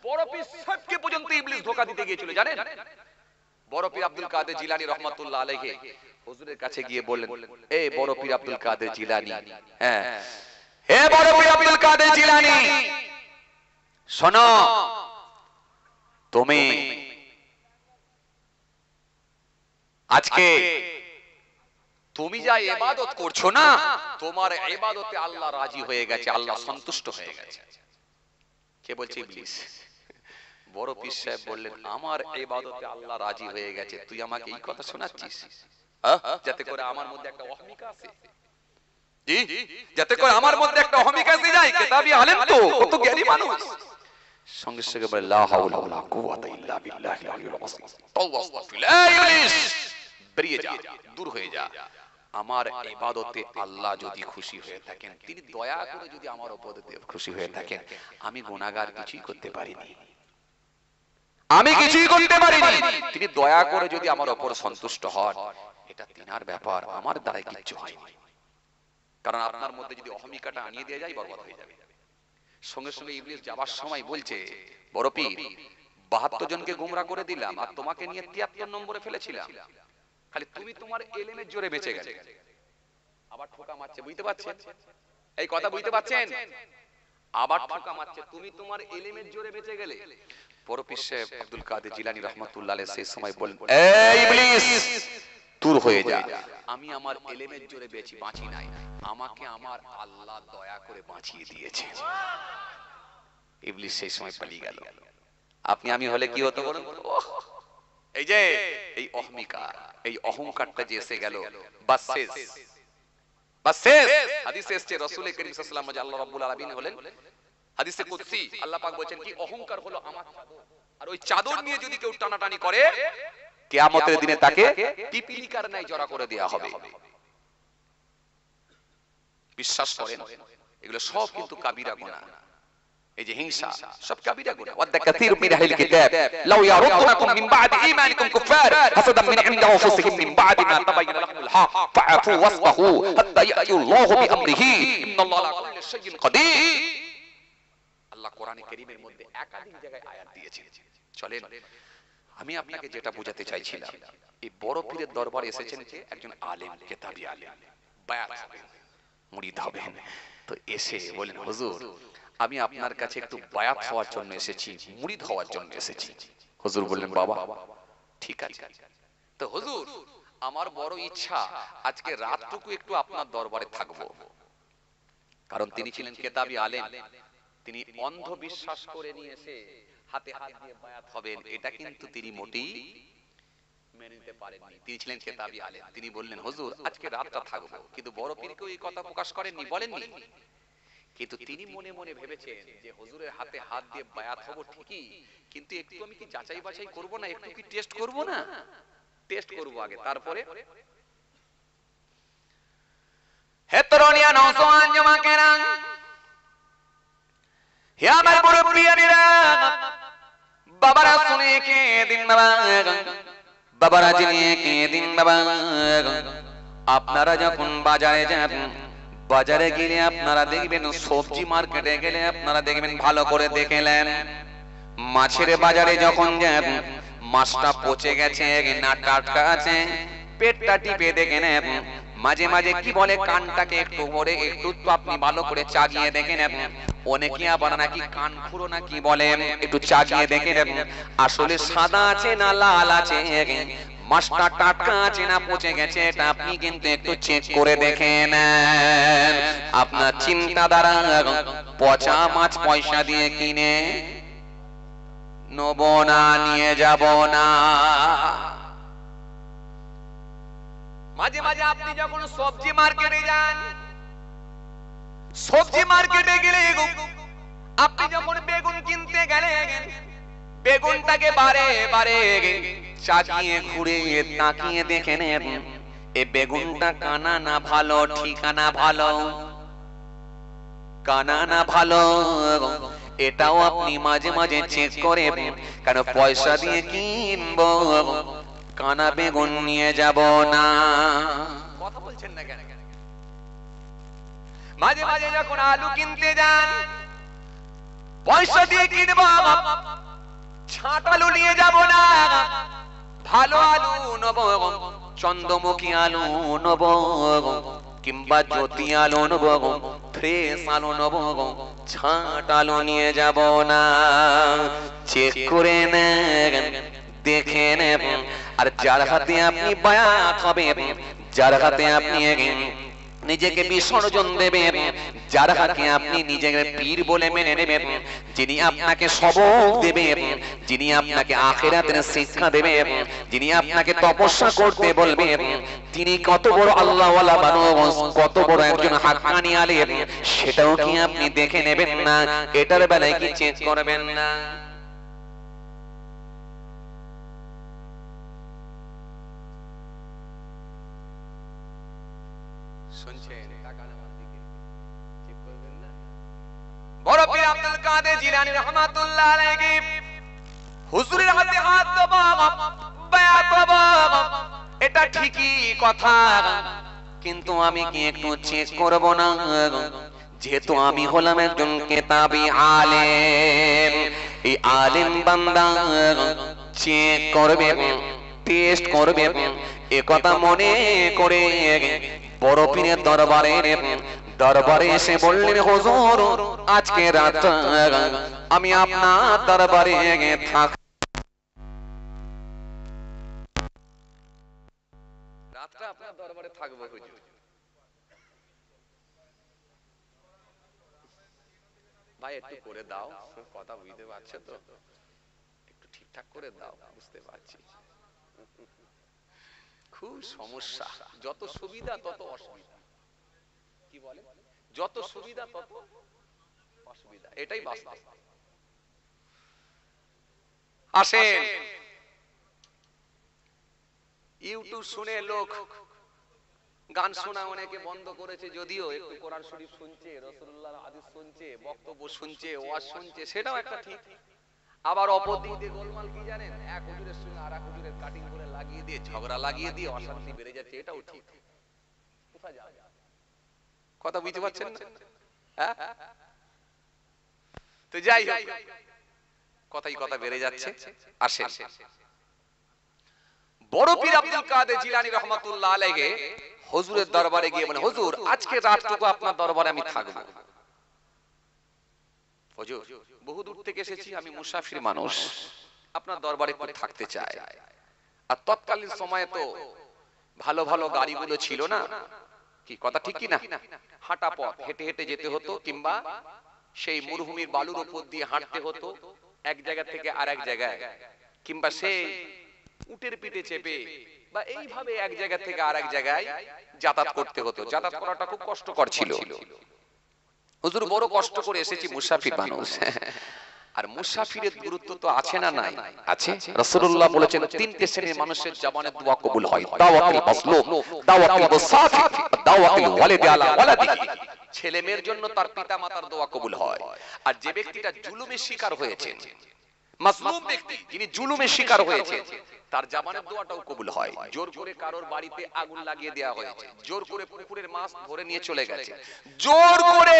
বড় পীর সাহেবকে পর্যন্ত ইবলিস ধোঁকা দিতে গিয়েছিল, জানেন? বড় পীর আব্দুল কাদের জিলানী রহমাতুল্লাহ আলাইহি হুজুরের কাছে গিয়ে বললেন, এ বড় পীর আব্দুল কাদের জিলানী, হ্যাঁ, হে বড় পীর আব্দুল কাদের জিলানী, শোনো, তুমি আজকে তুমি যা ইবাদত করছো না, তোমার ইবাদতে আল্লাহ রাজি হয়ে গেছে, আল্লাহ সন্তুষ্ট হয়ে গেছে। কে বলছে? ইবলিস। বড় পীর সাহেব বললেন, আমার ইবাদতে আল্লাহ রাজি হয়ে গেছে, তুই আমাকে এই কথা শোনাচ্ছিস? যাতে করে আমার মধ্যে একটা অহমিকা আসে। জি, যাতে করে আমার মধ্যে একটা অহমিকা এসে যায়। কেতাবী আলেম তো, কত জ্ঞানী মানুষ। সঙ্গে সঙ্গে বলে, লা হাওলা ওয়ালা কুওয়াতা ইল্লা বিল্লাহিল আলিয়্যিল আযীম। তাওবা আস্তাগফিরুল্লাহ, ইবলিস বেরিয়ে যা, দূর হয়ে যা। আমার ইবাদতে আল্লাহ যদি খুশি হয়ে থাকেন, তিনি দয়া করে যদি আমার উপরে খুশি হয়ে থাকেন, আমি গুনাহগার কিছুই করতে পারিনি, আমি কিছুই করতে পারিনি, তিনি দয়া করে যদি আমার উপর সন্তুষ্ট হন, এটা তিনার ব্যাপার, আমার দ্বারাই কিচ্ছু হয়নি। কারণ আপনার মধ্যে যদি অহমিকাটা আনিয়ে দেয়া যায়, বরবাদ হয়ে যাবে। সঙ্গে সঙ্গে ইবলিস যাবার সময় বলছে, বড় পীর, 72 জনকে গোমরা করে দিলাম, আর তোমাকে নিয়ে 73 নম্বরে ফেলেছিলাম, খালি তুমি তোমার এলেমের জোরে বেঁচে গেলে। আবার ঠোকা মারছে, বুঝতে পারছেন? এই কথা বুঝতে পারছেন? আবার ঠোকা মারছে, তুমি তোমার এলেমের জোরে বেঁচে গেলে, বড় পীর সাহেব আব্দুল কাদের জিলানী রাহমাতুল্লাহ আলাইহি সেই সময় বলেন, এই ইবলিস দূর হয়ে যা, আমি আমার ইলমের জোরে বাঁচি নাই, আমাকে আমার আল্লাহ দয়া করে বাঁচিয়ে দিয়েছে। ইবলিস সেই সময় পালিয়ে গেল। আপনি আমি হলে কি হতো বলুন? এই যে এই অহমিকা, এই অহংকারটা যে এসে গেল, বাস শেষ, বাস শেষ। হাদিসে এসেছে রাসূল করিম সাল্লাল্লাহু আলাইহি ওয়াসাল্লাম আল্লাহ রাব্বুল আলামিন হলেন, হাদিসে কুদসি আল্লাহ পাক বলেন কি অহংকার হলো আমার চাদর, আর ওই চাদর নিয়ে যদি কেউ টানাটানি করে কিয়ামতের দিনে তাকে পিপিলিকার ন্যায় জড়া করে দেয়া হবে। বিশ্বাস করেন এগুলো সব কিন্তু কাবিরা গুনাহ। এই যে হিংসা সব কাবিরা গুনাহ। ওয়াদ কাসীর মিন আহলিল কিতাব লাউ ইয়ারুদুনাকুম মিন বা'দি ঈমানিকুম কুফার হাসাদাম মিন ইনদি আনফুসিহিম মিন বা'দি মা তাবাyyana লাহুমুল হক ফাআফু ওয়াসফাহু হাত্তা ইয়াতি আল্লাহু বিআমরিহি ইন্নাল্লাহা আলা কুল্লি শাইইন কাদির। আল্লাহ কোরআনে কারীমের মধ্যে একাধিক জায়গায় আয়াত দিয়েছেন। চলেন আমি আপনাকে যেটা বোঝাতে চাইছিলাম, এই বড় পীরের দরবারে এসেছেন যে একজন আলেম, কিতাবী আলেম, বায়াত হবেন, মুরিদ হবেন। তো এসে বলেন হুজুর আমি আপনার কাছে একটু বায়াত হওয়ার জন্য এসেছি, মুরিদ হওয়ার জন্য এসেছি। হুজুর বললেন বাবা ঠিক আছে। তো হুজুর আমার বড় ইচ্ছা আজকে রাতটুকু একটু আপনার দরবারে থাকবো, কারণ তিনি ছিলেন কিতাবী আলেম। তিনি অন্ধ বিশ্বাস করে নিয়ে এসে হাতে হাত দিয়ে বায়াত হবেন, এটা কিন্তু তিনি মোটেই মেনে নিতে পারেননি। তিনি ছিলেন কিতাবী আলেম। তিনি বললেন হুজুর আজকে রাতটা থাকবো, কিন্তু বড় পীরকেও এই কথা প্রকাশ করেননি, বলেননি। কিন্তু তিনি মনে মনে ভেবেছেন যে হুজুরের হাতে হাত দিয়ে বায়াত হব ঠিকই, কিন্তু একটু আমি কি যাচাই বাছাই করব না, একটু কি টেস্ট করব না? টেস্ট করব আগে, তারপরে। হে তরুণিয়া নওজোয়ান জমাকেরা, হে আমার মুরব্বিয়ানেরা, বাবারা শুনে কে দিন বাবা, বাবারা জেনে কে দিন বাবা। আপনারা যখন বাজারে যান, বাজারে গেলে আপনারা দেখবেন, সবজি মার্কেটে গেলে আপনারা দেখবেন, ভালো করে দেখেলেন মাছের বাজারে যখন যান মাছটা পচে গেছে না টাটকা আছে, পেটটা টিপে দেখে নেন। মাঝে মাঝে কি বলে কানটাকে একটু ভরে একটু তো আপনি ভালো করে চাগিয়ে দেখে নেন। অনেকে আবার নাকি কান খুঁড়ো না কি বলে, একটু চাগিয়ে দেখে নেন আসলে সাদা আছে না লাল আছে, মাছটা টাটকা আছে না পচে গেছে, এটা আপনি কিন্তু একটু চেক করে দেখে নেন। আপনার চিন্তা দ্বারা পচা মাছ পয়সা দিয়ে কিনে নেব না, নিয়ে যাব না। মাঝে মাঝে আপনি যখন সবজি মার্কেটে যান, সবজি মার্কেটে গেলে আপনি যখন বেগুন কিনতে গেলেন, বেগুনটাকে বারে বারে চাকিয়ে ঘুরে তাকিয়ে দেখে নেন এই বেগুনটা কানা না ভালো, ঠিকানা ভালো, কানা না ভালো, এটাও আপনি মাঝে মাঝে চেক করে, কেন পয়সা দিয়ে কিনবো, কানা বেগুন নিয়ে যাব না। কথা বলছেন না কেন? মাঝে মাঝে যখন আলু কিনতে যান, পয়সা দিয়ে কিনবো, ছাঁট আলু নিয়ে যাব না, ভালো আলু নেব, চন্দ্রমুখী আলু নেব, কিংবা জ্যোতি আলু নেব, ফ্রেশ আলু নেব, ছাঁট আলু নিয়ে যাব না। চেক করে নেন, দেখে নেন। আর যার হাতে আপনি বায়াত হবেন, যার হাতে আপনি নিজেকে বিসর্জন দেবেন, যার হাতে আপনি নিজেকে পীর বলে মেনে নেবেন, যিনি আপনাকে সবক দেবেন, যিনি আপনাকে আখিরাতের শিক্ষা দেবেন, যিনি আপনাকে তপস্যা করতে বলবেন, তিনি কত বড় আল্লাহওয়ালা মানুষ, কত বড় একজন হাক্কানি আলেম, সেটাও কি আপনি দেখে নেবেন না? এটার বেলায় কি চেক করবেন না? বড় পীর আব্দুল কাদের জিলানী রাহমাতুল্লাহ আলাইহি হুজুরের হাতে হাত দেব, বায়াত হব, এটা ঠিকই কথা, কিন্তু আমি কি একটু চেক করব না? যেহেতু আমি হলাম একজন কিতাবী আলেম, এই আলেম বান্দা চেক করবে, টেস্ট করবে, এ কথা মনে করে বড় পীরের দরবারে দরবারে এসে বললেন হুজুর আজকে রাত আমি আপনার দরবারে থাক রাতটা আপনার দরবারে থাকবো হুজুর। ভাই একটু করে দাও, কথা বুঝতে পারছো তো, একটু ঠিকঠাক করে দাও, বুঝতে পারছি খুব সমস্যা, যত সুবিধা তত অসুবিধা। কি বলে, যত সুবিধা তত অসুবিধা, এটাই বাস্তব। আসেন, ইউটিউব শুনে লোক গান শোনা অনেকে বন্ধ করেছে, যদিও একটু কোরআন শরীফ শুনছে, রাসূলুল্লাহর হাদিস শুনছে, বক্তব্য শুনছে, ওয়াজ শুনছে, সেটাও একটা ঠিক। আবার অপর দিক দিয়ে গোলমাল কি জানেন, এক হুজুরের সঙ্গে আর এক হুজুরের কাটিং করে লাগিয়ে দিয়ে ঝগড়া লাগিয়ে দিয়ে অশান্তি বেড়ে যাচ্ছে, এটাও ঠিক। কোথায় যাবে, কথা বুঝতে পারছেন না? হ্যাঁ, তো যাই হোক, কথাই কথা বেড়ে যাচ্ছে। আসেন, বড় পীর আব্দুল কাদের জিলানী রাহমাতুল্লাহ আলাইহি হুজুরের দরবারে গিয়ে বলেন, হুজুর আজকে রাতটুকু আপনার দরবারে আমি থাকব। হুজুর বহু দূর থেকে এসেছি, আমি মুসাফির মানুষ, আপনার দরবারে একটু থাকতে চাই। আর তৎকালীন সময়ে তো ভালো ভালো গাড়িগুলো ছিল না, কি কথা ঠিক কি না? হাঁটা পথ, হেঁটে হেঁটে যেতে হতো, কিংবা সেই মরুভূমির বালুর উপর দিয়ে হাঁটতে হতো এক জায়গা থেকে আরেক জায়গায়, কিংবা সেই উটের পিঠে চেপে বা এইভাবে এক জায়গা থেকে আরেক জায়গায় যাতায়াত করতে হতো। যাতায়াত করাটা খুব কষ্টকর ছিল। হুজুর বড় কষ্ট করে এসেছি, মুসাফির মানুষ। আর মুসাফিরের গুরুত্ব তো আছে না নাই? আছে। রাসূলুল্লাহ বলেছেন তিনটে শ্রেণীর মানুষের জবানে দোয়া কবুল হয়, দাওয়াতুল মাসলুম, দাওয়াতুল মুসাফির, দাওয়াতুল ওয়ালিদি আলা ওয়ালাদিহি। ছেলে মেয়ের জন্য তার পিতা মাতার দোয়া কবুল হয়। আর যে ব্যক্তিটা জুলুমের শিকার হয়েছে, মাজলুম ব্যক্তি যিনি জুলুমের শিকার হয়েছে, তার জবানের দোয়াটাও কবুল হয়। জোর করে কারোর বাড়িতে আগুন লাগিয়ে দেওয়া হয়েছে, জোর করে পুকুরের মাছ ধরে নিয়ে চলে গেছে, জোর করে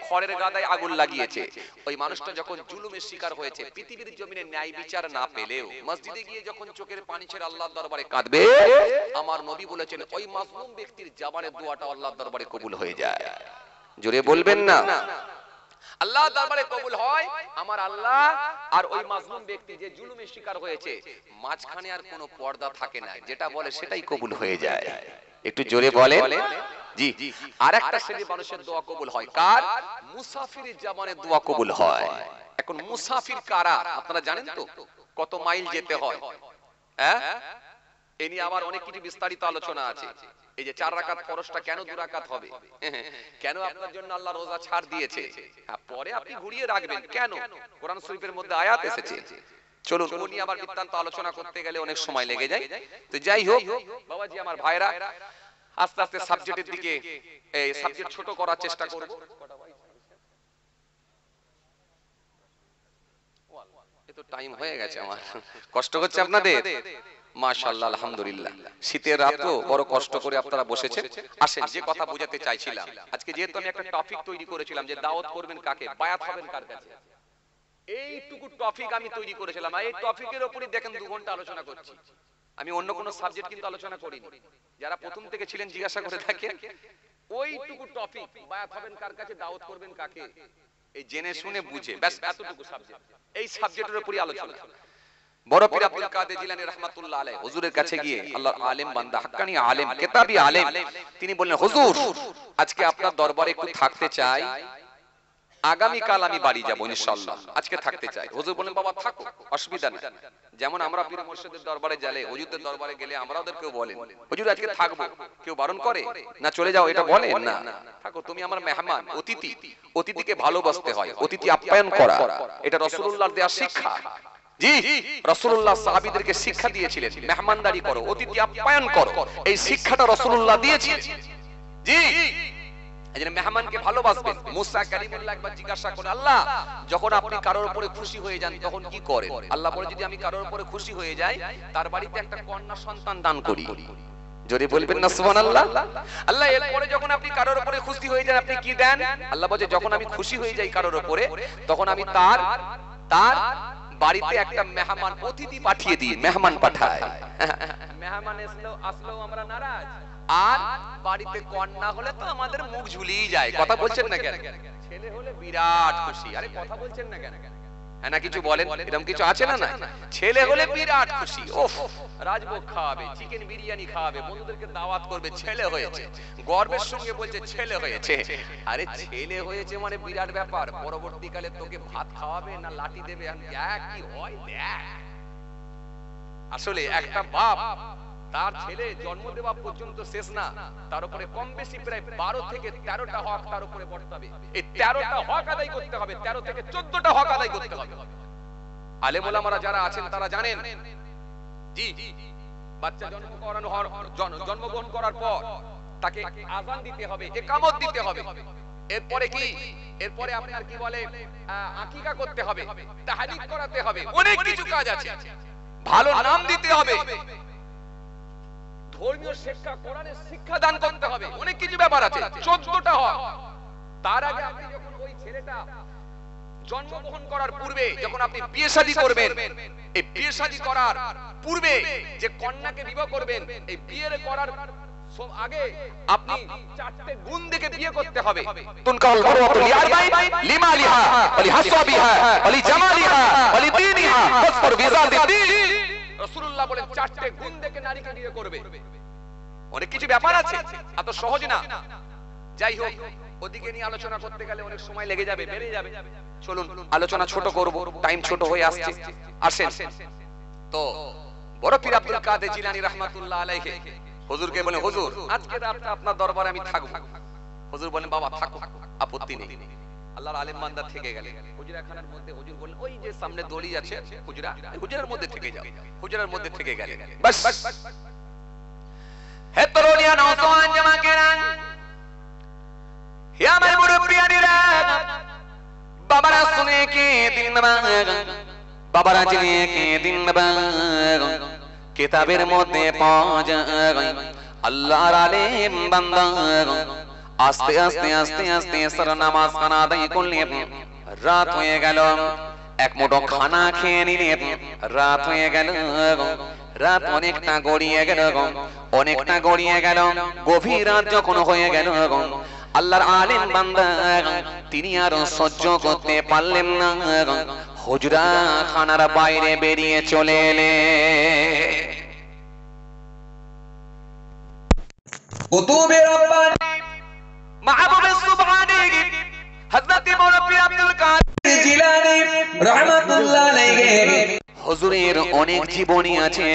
খড়ের গাদায় আগুন লাগিয়েছে, ওই মানুষটা যখন জুলুমের শিকার হয়েছে, পৃথিবীর জমিনে ন্যায় বিচার না পেলেও মসজিদে গিয়ে যখন চোখের পানি ছেড়ে আল্লাহর দরবারে কাঁদবে, আমার নবী বলেছেন ওই মাজলুম ব্যক্তির জবানের দোয়াটা আল্লাহর দরবারে কবুল হয়ে যায়। জোরে বলবেন না? আল্লাহ দরবারে কবুল হয় আমার আল্লাহ আর ওই মাজলুম ব্যক্তি যে জুলুমের শিকার হয়েছে, মাঝখানে আর কোনো পর্দা থাকে না, যেটা বলে সেটাই কবুল হয়ে যায়। একটু জোরে বলেন। জি, আরেকটা শ্রেণীর মানুষের দোয়া কবুল হয়, কার? মুসাফিরের জবানের দোয়া কবুল হয়। এখন মুসাফির কারা আপনারা জানেন তো? কত মাইল যেতে হয়? হ্যাঁ, এ নিয়ে আমার অনেক কিছু বিস্তারিত আলোচনা আছে। এই যে 4 রাকাত ফরজটা কেন 2 রাকাত হবে, কেন আপনার জন্য আল্লাহ রোজা ছাড় দিয়েছে, পরে আপনি ঘুরিয়ে রাখবেন কেন, কোরআন শরীফের মধ্যে আয়াত এসেছে। চলুন ও নিয়ে আবার বিস্তারিত আলোচনা করতে গেলে অনেক সময় লেগে যায়। তো যাই হোক বাবাজি, আমার ভাইরা, আস্তে আস্তে সাবজেক্টের দিকে, এই সাবজেক্ট ছোট করার চেষ্টা করব। এত টাইম হয়ে গেছে, আমার কষ্ট হচ্ছে আপনাদের। মাশাআল্লাহ, আলহামদুলিল্লাহ। শীতের রাতও বড় কষ্ট করে আপনারা বসেছেন। আসেন, যে কথা বোঝাতে চাইছিলাম, আজকে যেহেতু আমি একটা টপিক তৈরি করেছিলাম যে দাওয়াত করবেন কাকে, বায়াত হবেন কার কাছে, এইটুকু টপিক আমি তৈরি করেছিলাম। আর এই টপিকের উপরই দেখেন 2 ঘন্টা আলোচনা করছি। আমি অন্য কোনো সাবজেক্ট কিন্তু আলোচনা করিনি। যারা প্রথম থেকে ছিলেন জিজ্ঞাসা করে থাকেন, ওইটুকু টপিক, বায়াত হবেন কার কাছে, দাওয়াত করবেন কাকে, এই জেনে শুনে বুঝে ব্যাস এতটুকু সাবজেক্ট, এই সাবজেক্টের উপরই আলোচনা। বড় পীর আব্দুল কাদের জিলানী রাহমাতুল্লাহ আলাইহি হুজুরের কাছে গিয়ে, আল্লাহর আলেম বান্দা, হাক্কানি আলেম, কিতাবী আলেম, তিনি বললেন হুজুর আজকে আপনার দরবারে একটু থাকতে চাই, আগামী কাল আমি বাড়ি যাব ইনশাআল্লাহ, আজকে থাকতে চাই। হুজুর বলেন বাবা থাকো, অসুবিধা নেই। যেমন আমরা পীর মুর্শিদের দরবারে গেলে, হুজুরদের দরবারে গেলে আমরা ওদেরকেও বলেন হুজুর আজকে থাকবো, কেউ বারণ করে না চলে যাও, এটা বলেন না, থাকো, তুমি আমার মেহমান, অতিথি। অতিথিকে ভালোবাসতে হয়, অতিথি আপ্যায়ন করা, এটা রাসূলুল্লাহর দেয়া শিক্ষা। জি, রাসূলুল্লাহ সাহাবীদেরকে শিক্ষা দিয়েছিলেন, মেহমানদারি করো, অতিথি আপ্যায়ন করো, এই শিক্ষাটা রাসূলুল্লাহ দিয়েছিলেন। জি, এজন্য মেহমানকে ভালোবাসবেন। মুসা কালিমুল্লাহ একবার জিজ্ঞাসা করে, আল্লাহ যখন আপনি কারোর উপরে খুশি হয়ে যান তখন কি করেন? আল্লাহ বলে, যদি আমি কারোর উপরে খুশি হয়ে যাই তার বাড়িতে একটা কন্যা সন্তান দান করি। জোরে বলবেন না সুবহানাল্লাহ। আল্লাহ এরপরে যখন আপনি কারোর উপরে খুশি হয়ে যান আপনি কি দেন? আল্লাহ বলে, যখন আমি খুশি হয়ে যাই কারোর উপরে তখন আমি তার বাড়িতে একটা মেহমান অতিথি পাঠিয়ে দিই, মেহমান পাঠায়, মেহমান আসলেও আমরা নারাজ, আর বাড়িতে কন্যা হলে তো আমাদের মুখ ঝুলিয়ে যায়। কথা বলছেন না কেন? ছেলে হলে বিরাট খুশি। আরে কথা বলছেন না কেন? হ্যাঁ না কিছু বলেন, এরকম কিছু আছে না? না, ছেলে হলে বিরাট খুশি, ওফ রাজভোগ খাওয়াবে, চিকেন বিরিয়ানি খাওয়াবে, বন্ধুদেরকে দাওয়াত করবে, ছেলে হয়েছে, গর্বের সঙ্গে বলছে ছেলে হয়েছে। আরে ছেলে হয়েছে মানে বিরাট ব্যাপার, পরবর্তীকালে তোকে ভাত খাওয়াবে না লাঠি দেবে, দেখ কি হয় দেখ। আসলে একটা বাপ তার ছেলে জন্ম দেওয়া পর্যন্ত শেষ না, তার উপরে কম বেশি প্রায় 12 থেকে 13টা হক তার উপরে বর্তাবে। এই 13টা হক আদায় করতে হবে, 13 থেকে 14টা হক আদায় করতে হবে। আলেম ওলামারা যারা আছেন তারা জানেন, জি বাচ্চা জন্মগ্রহণ করার পর তাকে আযান দিতে হবে, ইকামত দিতে হবে, এরপরে কি, এরপরে আপনার কি বলে আকিকা করতে হবে, তাহলিক করাতে হবে, অনেক কিছু কাজ আছে, ভালো নাম দিতে হবে, ধর্মীয় শিক্ষা, কোরআনের শিক্ষা দান করতে হবে, অনেক কিছু ব্যাপার আছে। 14টা হক। তার আগে আপনি যখন ওই ছেলেটা জন্মগ্রহণ করার পূর্বে যখন আপনি বিয়ে শাদী করবেন, এই বিয়ে শাদী করার পূর্বে যে কন্যাকে বিবাহ করবেন, এই বিয়ের করার আগে আপনি 4টে গুণ দেখে বিয়ে করতে হবে। তুনকাল মারওয়াতু লিআরবাইন লিমালিহা ওয়া লিহাসাবিহা ওয়া লিজামালিহা ওয়া লিদীনিহা ফাসফর বিযাতিদ্দীন। রাসূলুল্লাহ বলেন 4টে গুণ দেখে নারীকে বিয়ে করবে। অনেক কিছু ব্যাপার আছে, এত সহজ না। যাই হোক, ওদিকে নিয়ে আলোচনা করতে গেলে অনেক সময় লেগে যাবে, বেড়ে যাবে। চলুন আলোচনা ছোট করব, টাইম ছোট হয়ে আসছে। আসেন তো বড় পীর আব্দুল কাদের জিলানী রাহমাতুল্লাহ আলাইহি হুজুরকে বলেন, হুজুর আজকে রাতটা আপনার দরবারে আমি থাকবো। হুজুর বলেন, বাবা থাকো, আপত্তি নেই। আল্লাহর আলেম বান্দা থেকে গেলেন হুজরাখানার মধ্যে। হুজুর বলেন, ওই যে সামনে দড়ি আছে হুজরা, হুজরার মধ্যে থেকে যাও। হুজরার মধ্যে থেকে গেলেন। বাস হে তরুণিয়া নওজওয়ান জামাকেরান, হে আমার মুরব্বিয়ানিরা, বাবারা শুনে কে দিন বাবারা জেনে কে দিন কিতাবের মধ্যে পাওয়া যায় আল্লাহর আলেম বান্দা আস্তে আস্তে আস্তে আস্তে সর নামাজ খানা আদায় করলে রাত হয়ে গেল। এক মুঠো খানা খেয়ে নিলে রাত হয়ে গেল। রাত অনেকটা গড়িয়ে গেল, অনেকটা গড়িয়ে গেল। গভীর রাত যখন হয়ে গেল, আল্লাহর আলেম বান্দা তিনি আর সহ্য করতে পারলেন না, হুজরা খানার বাইরে বেরিয়ে চলে এলেন। কুতুবে রব্বানি মাহবুবে সুবহানি হযরত মৌলভী আব্দুল কাদের জিলানী রাহমাতুল্লাহ আলাইহি, হুজুরের অনেক জীবনী আছে,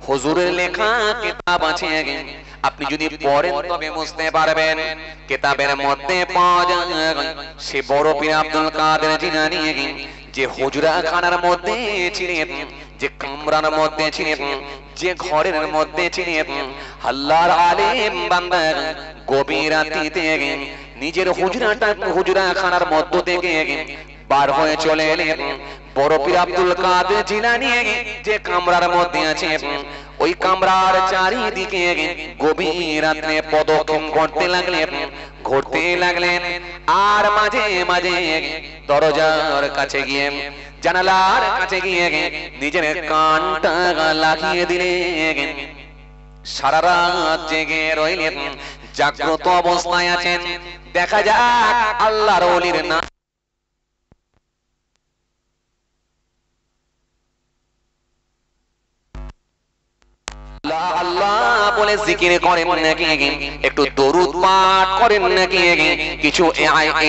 হুজুরের লেখা কিতাব আছে। আপনি যদি পড়েন তবে বুঝতে পারবেন। কিতাবের মধ্যে পাওয়া যায় সে বড় পীর আব্দুল কাদের জিলানী যে হুজরা খানার মধ্যে ছিলেন, যে কামরার মধ্যে ছিলেন, যে ঘরের মধ্যে ছিলেন, আল্লাহর আলেম বান্দা গভীর রাতে নিজের হুজরা খানার মধ্য থেকে বার হয়ে চলে এলেন। বড় পীর আব্দুল কাদের জিলানী যে কামরার মধ্যে আছে, ওই কামরার চারিদিকে গভীর রাতে পদক্ষেপ করতে লাগলেন, ঘুরতে লাগলেন। আর মাঝে মাঝে দরজার কাছে গিয়ে, জানালার কাছে গিয়ে নিজের কানটা লাগিয়ে দিলেন। সারা রাত জেগে রইলেন, জাগ্রত অবস্থায় আছেন। দেখা যাক আল্লাহর ওলির নাম আল্লাহ বলে জিকির করেন নাকি, একটু দরুদ পাঠ করেন নাকি, কিছু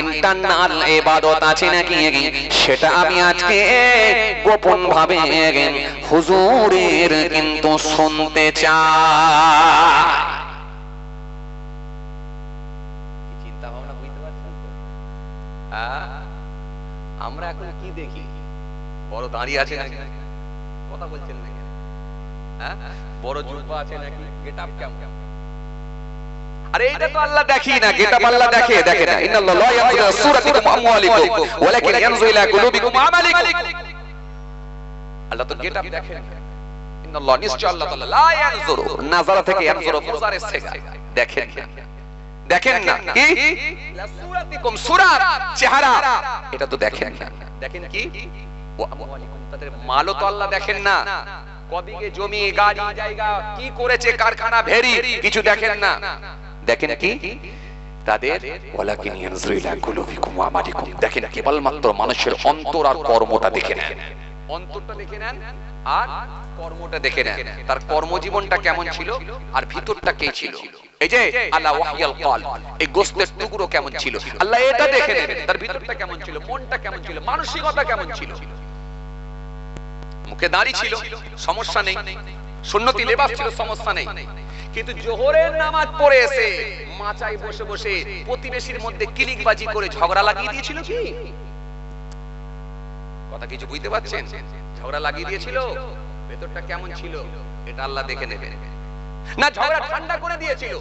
ইন্টারনাল ইবাদত আছে নাকি, সেটা আমি আজকে গোপন ভাবে হুজুরের কিন্তু শুনতে চাই। চিন্তা ভাবনা বুঝতে পারছেন তো? আমরা এখন কি দেখি? বড় দাঁড়িয়ে আছে নাকি, কথা বলছেন নাকি, বড় জুব্বা আছে নাকি, গেটআপ কেমন? আরে এটা তো আল্লাহ দেখি না, গেটআপ আল্লাহ দেখে, দেখে না। ইন্নাল্লাহ লা ইয়ানজুরু ইলা সূরাতিকুম ওয়া আমওয়ালিকুম ওয়ালাকিন ইয়ানজুরু ইলা কুলুবিকুম ওয়া আমালিকুম। আল্লাহ তো গেটআপ দেখেন। ইন্নাল্লাহ নিশ্চয় আল্লাহ তাআলা লা ইয়ানজুরু, নাযারা থেকে ইয়ানজুরু মুজারের থেকে দেখেন, দেখেন না কি ইলা সূরাতিকুম, সূরা চেহারা এটা তো দেখেন না। দেখেন কি তাদের মালও তো আল্লাহ দেখেন না, কদিকে জমি গাড়ি জায়গা কি করেছে কারখানা ভেরি কিছু দেখেন না, দেখেন কি তাদের ওয়ালাকিন ইয়ানজুরু ইলা কুলুবিকুম ওয়া আমালিকুম, দেখেন কেবলমাত্র মানুষের অন্তর আর কর্মটা দেখে নেন, অন্তরটা দেখে নেন আর কর্মটা দেখে নেন, তার কর্মজীবনটা কেমন ছিল আর ভিতরটা কে ছিল। এই যে আল্লাহ ওয়াহিয়াল কলব, এই গোশতের টুকরো কেমন ছিল আল্লাহ এটা দেখে নেন, তার ভিতরটা কেমন ছিল, মনটা কেমন ছিল, মানসিকতা কেমন ছিল। মুখে দাড়ি ছিল সমস্যা নেই, সুন্নতি লেবাস ছিল সমস্যা নেই, কিন্তু জোহরের নামাজ পড়ে এসে মাচায় বসে বসে প্রতিবেশীর মধ্যে কিলিকবাজি করে ঝগড়া লাগিয়ে দিয়েছিল কি? কথা কিছু বুঝতে পারছেন? ঝগড়া লাগিয়ে দিয়েছিল, ভেতরটা কেমন ছিল এটা আল্লাহ দেখে নেবেন। না ঝগড়া ঠান্ডা করে দিয়েছিল,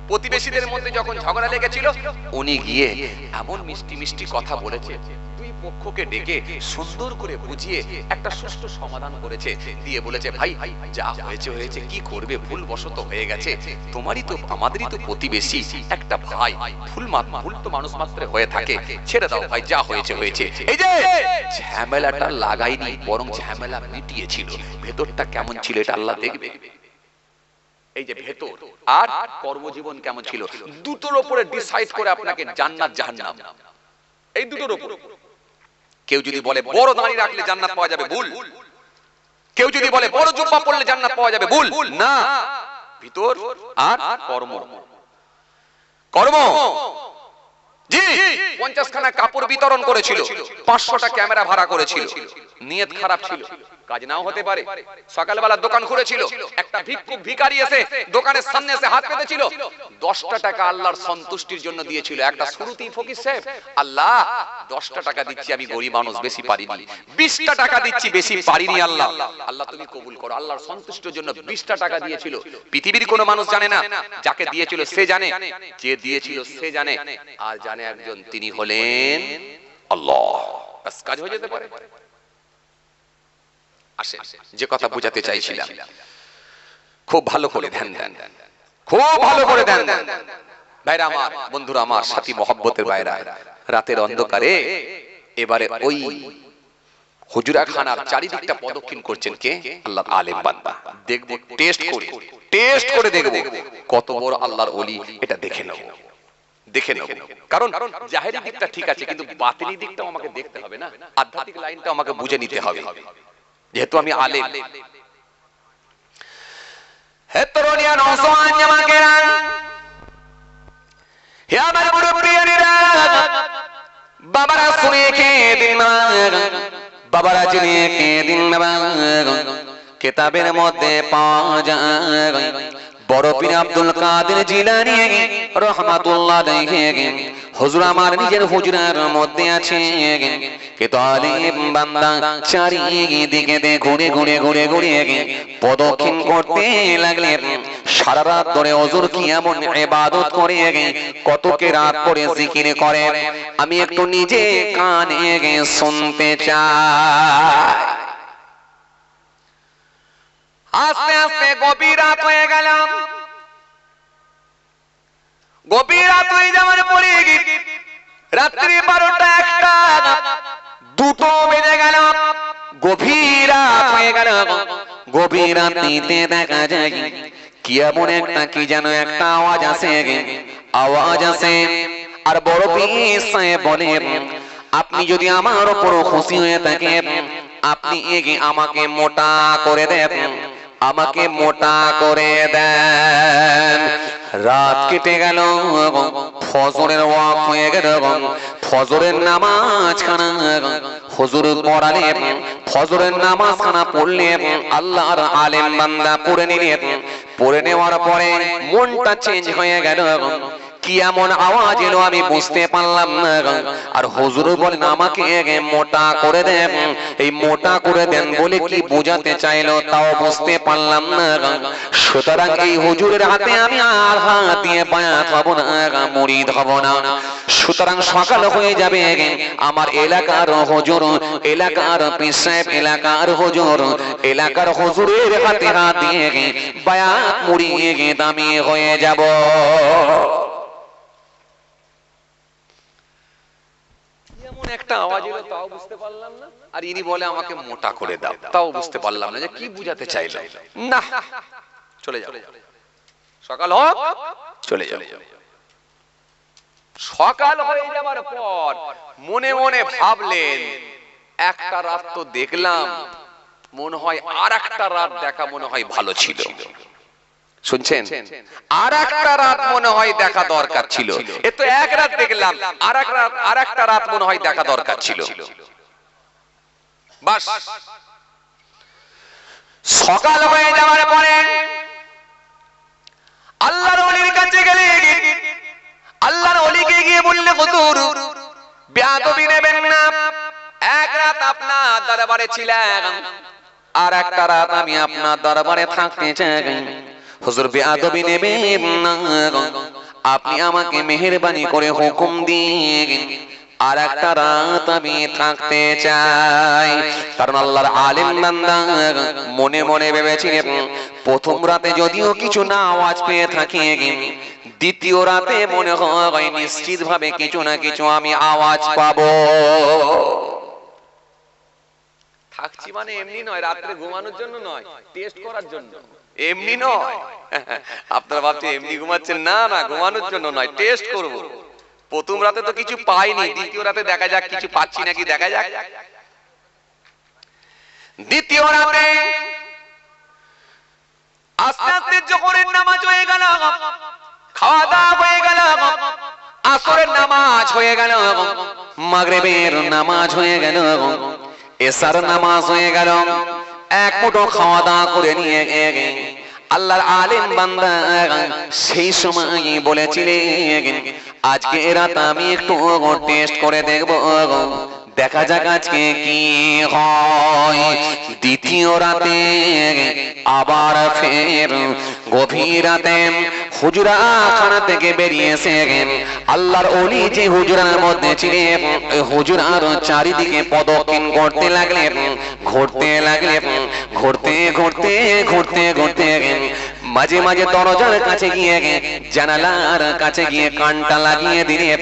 প্রতিবেশীদের মধ্যে যখন ঝগড়া লেগেছিল উনি গিয়ে এমন মিষ্টি মিষ্টি কথা বলেছে, দুই পক্ষকে ডেকে সুন্দর করে বুঝিয়ে একটা সুষ্ঠু সমাধান করেছে, দিয়ে বলেছে ভাই যা হয়েছে হয়েছে, কি করবে, ভুল বশত হয়ে গেছে, তোমারই তো আমাদেরই তো প্রতিবেশী একটা ভাই, ভুল তো মানুষ মাত্র হয়ে থাকে, ছেড়ে দাও ভাই, যা হয়েছে হয়েছে। এই যে ঝামেলাটা লাগাইনি, বরং ঝামেলা মিটিয়েছিল, ভেতরটা কেমন ছিল এটা আল্লাহ দেখবে। এই যে ভেতর আর কর্মজীবন কেমন ছিল, দুটোর উপরে ডিসাইড করে আপনাকে জান্নাত জাহান্নাম, এই দুটোর উপর। কেউ যদি বলে বড় দাড়ি রাখলে জান্নাত পাওয়া যাবে, ভুল। কেউ যদি বলে বড় জুব্বা পরলে জান্নাত পাওয়া যাবে, ভুল না। ভিতর আর কর্ম, কর্ম। জি 50 খানা কাপড় বিতরণ করেছিল, 500টা ক্যামেরা ভাড়া করেছিল, নিয়ত খারাপ ছিল, কাজ নাও হতে পারে। সকালবেলা দোকান খুলেছিল, একটা ভিক্ষুক ভিখারি এসে দোকানের সামনে এসে হাত পেতেছিল, 10টা টাকা আল্লাহর সন্তুষ্টির জন্য দিয়েছিল। একটা শুরুতেই ফকির সাহেব, আল্লাহ 10টা টাকা দিচ্ছি, আমি গরিব মানুষ, বেশি পারিনি, 20টা টাকা দিচ্ছি, বেশি পারিনি, আল্লাহ আল্লাহ তুমি কবুল করো। আল্লাহর সন্তুষ্টির জন্য 20টা টাকা দিয়েছিল। পৃথিবীর কোনো মানুষ জানে না, যাকে দিয়েছিল সে জানে, যে দিয়েছিল সে জানে, আর জানে একজন, তিনি হলেন আল্লাহ। বাস কাজ হয়ে যেতে পারে। আসে যে কথা বোঝাতে চাইছিলাম, খুব ভালো করে ধ্যান দেন, খুব ভালো করে ধ্যান দেন ভাইরা আমার, বন্ধুরা আমার, সাথী মহব্বতের ভাইরা। রাতের অন্ধকারে এবারে ওই হুজুরা খানার চারিদিকটা প্রদক্ষিণ করছেন কে? আল্লাহর আলেম বান্দা। দেখবো টেস্ট করে দেখবো কত বড় আল্লাহর ওলি, এটা দেখে নেব, দেখে নেব। কারণ জাহেরি দিকটা ঠিক আছে, কিন্তু বাতিনি দিকটাও আমাকে দেখতে হবে না, আধ্যাত্মিক লাইনটা আমাকে বুঝে নিতে হবে, যেহেতু আমি আলেম। হে তরুণিয়া নওজোয়ান জামাকেরা, হে আমার মুরব্বিয়ানেরা, বাবারা শুনে কে দিন, বাবারা জেনে কে দিন, কিতাবের মধ্যে পাওয়া যায় বড় পীর আব্দুল কাদের জিলানী রাহমাতুল্লাহ আলাইহি, হুজুর আমার নিজের হুজরার মধ্যে আছে, কে তালিম বান্দা চারিদিকে ঘুরে ঘুরে ঘুরে ঘুরে প্রদক্ষিণ করতে লাগলেন। সারা রাত ধরে হুজুর কি এমন ইবাদত করে, কত কে রাত করে জিকির করে, আমি একটু নিজে কানে শুনতে চাই। আস্তে আস্তে গভীর রাত হয়ে গেল, গভীর রাত হয়ে যাওয়ার পরে রাত্রি 12টা 1টা 2টো বেজে গেল, গভীর রাত হয়ে গেল। গভীর রাতে দেখা যায় কি এমন একটা, কি যেন একটা আওয়াজ আসে, আওয়াজ আসে। আর বড় পীর সাহেব বলেন, আপনি যদি আমার উপর খুশি হয়ে থাকেন, আপনি আমাকে মোটা করে দেন, আমাকে মোটা করে দেন। রাত কেটে গেল, ফজরের ওয়াক্ত হয়ে গেল, ফজরের নামাজ খানা হুজুর পড়ালেন, ফজরের নামাজ খানা পড়লেন, আল্লাহর আলেম বান্দা পড়ে নিলেন। পড়ে নেওয়ার পরে মনটা চেঞ্জ হয়ে গেল, কি এমন আওয়াজ এলো আমি বুঝতে পারলাম না। আর হুজুর বলেন আমাকে মোটা করে দেন, এই মোটা করে দেন বলে কি বোঝাতে চাইলো তাও বুঝতে পারলাম না। সুতরাং এই হুজুরের হাতে আমি আর হাত দিয়ে বায়াত হব না, মুরিদ হব না। সুতরাং সকাল হয়ে যাবে, আমার এলাকার হুজুর, এলাকার পীর সাহেব, এলাকার হুজুর, এলাকার হুজুরের হাতে হাত দিয়ে বায়াত মুড়িয়ে দামি হয়ে যাব। একটা আওয়াজ এলো তাও বুঝতে পারলাম না, আর ইনি বলে আমাকে মোটা করে দাও, তাও বুঝতে পারলাম না যে কি বুঝাতে চাইল। না, চলে যাও, সকাল হোক চলে যাও। সকাল হয়ে যাবার পর মনে মনে ভাবলেন, একটা রাত তো দেখলাম, মনে হয় আর একটা রাত দেখা মনে হয় ভালো ছিল। শুনছেন, আর একটা রাত মনে হয় দেখা দরকার ছিল। এ তো এক রাত দেখলাম, আর একটা রাত মনে হয় দেখা দরকার ছিল। বাস, সকাল হয়ে যাওয়ার পরে আল্লাহর ওলির কাছে গেলে, আল্লাহর ওলিকে গিয়ে বললে, হুজুর বেয়াদবি নেবেন না, এক রাত আপনার দরবারে ছিলাম, আর একটা রাত আমি আপনার দরবারে থাকতে চাই। হুজুর বেয়াদবি নেবেন না, আপনি আমাকে মেহেরবানি করে হুকুম দিন, আর একটা রাত আমি থাকতে চাই। কারণ আল্লাহর আলিম বান্দা মনে মনে ভেবেছিলেন, প্রথম রাতে যদিও কিছু না আওয়াজ পেয়ে থাকি, দ্বিতীয় রাতে মনে হয় নিশ্চিত ভাবে কিছু না কিছু আমি আওয়াজ পাবো। থাকছি মানে এমনি নয়, রাত্রে ঘুমানোর জন্য নয়, টেস্ট করার জন্য। এমনি নয়, আপনারা ভাবছেন এমনি ঘুমাচ্ছেন, না না, ঘুমানোর জন্য নয়, টেস্ট করব। প্রথম রাতে তো কিছু পাইনি, দ্বিতীয় রাতে দেখা যাক কিছু পাচ্ছি নাকি, দেখা যাক। দ্বিতীয় রাতে আস্তে আস্তে জোহরের নামাজ হয়ে গেল, খাওয়া দাওয়া হয়ে গেল, আসরের নামাজ হয়ে গেল, মাগরিবের নামাজ হয়ে গেল, এশার নামাজ হয়ে গেল। এক মুঠো খাওয়া দাওয়া করে নিয়ে আল্লাহর আলিম বান্দা সেই সময় বলেছিলেন, আজকে রাত আমি একটু টেস্ট করে দেখব, দেখা যাক আজকে কি হয়। দ্বিতীয় রাতে আবার ফের গভীর রাতে হুজরাখানা থেকে বেরিয়েছে আল্লাহর ওলি যে হুজরার মধ্যে ছিলেন, হুজরার চারিদিকে প্রদক্ষিণ করতে লাগলেন, ঘুরতে লাগলেন, ঘুরতে ঘুরতে ঘুরতে ঘুরতে মাঝে মাঝে দরজার কাছে গিয়ে, জানালার কাছে গিয়ে কানটা লাগিয়ে দিলেন।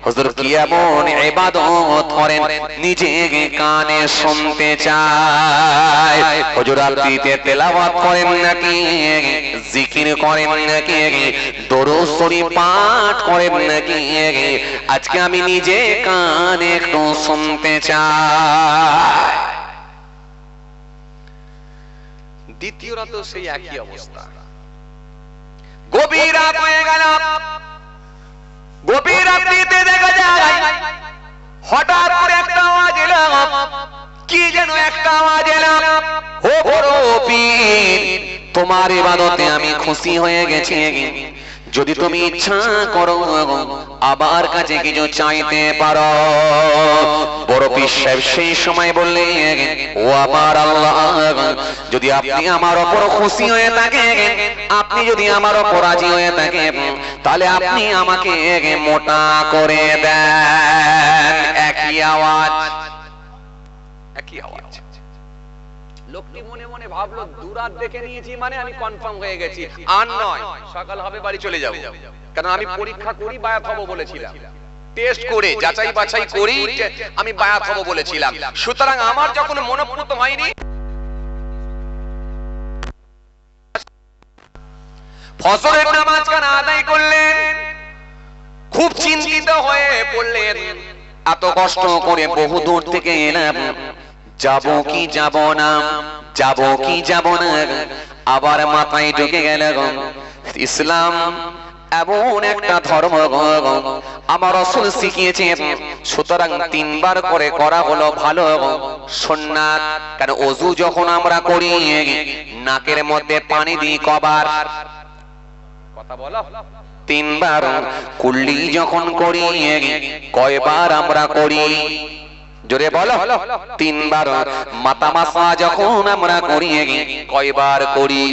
হুজুর কি এমন ইবাদত করেন, নিজে কানে শুনতে চায়। হুজুর রাত্রিতে তেলাওয়াত করেন নাকি, জিকির করেন নাকি, দরুদ শরীফ পাঠ করেন নাকি, আজকে আমি নিজে কানে একটু শুনতে চাই। দ্বিতীয় রাতে সেই একই অবস্থা। গভীর রাত হয়ে গেল, গভীর রাত্রিতে দেখা যায় হঠাৎ করে একটা আওয়াজ এলো, কি যেন একটা আওয়াজ এলো, ও বড় পীর, তোমার ইবাদতে আমি খুশি হয়ে গেছি, যদি তুমি ইচ্ছা করো আবার কাছে কিছু চাইতে পারো। বড় পীর সাহেব সেই সময় বললেন, ও আমার আল্লাহ, যদি আপনি আমার উপর খুশি হয়ে থাকেন, আপনি যদি আমার উপর রাজি হয়ে থাকেন, তাহলে আপনি আমাকে মোটা করে দেন। একই আওয়াজ, একই আওয়াজ। লোকটি মনে মনে ভাবলো, দুরাত দেখে নিয়েছি মানে আমি কনফার্ম হয়ে গেছি, আর নয়, সকাল হবে বাড়ি চলে যাব। কারণ আমি পরীক্ষা করি বায়াত হব বলেছিলাম, টেস্ট করে যাচাই বাছাই করি আমি বায়াত হব বলেছিলাম। সুতরাং আমার যখন মনোপুত হয়নি, ফজরের নামাজ খানা আদায় করলেন, খুব চিন্তিত হয়ে পড়লেন, এত কষ্ট করে বহু দূর থেকে এলাম, যাব কি যাব না, যাব কি যাব না। আবার মাথায় ঢুকে গেল, ইসলাম এমন একটা ধর্ম আমার রাসূল শিখিয়েছেন, সুতরাং তিনবার করে করা হলো ভালো সুন্নাত। কারণ ওযু যখন আমরা করি, নাকের মধ্যে পানি দিই কবার, কথা বলো, তিনবার। কুল্লি যখন করি, কয়বার আমরা করি, জোরে বলো, তিনবার। মাথা মাসা যখন আমরা করি, কয়বার করি,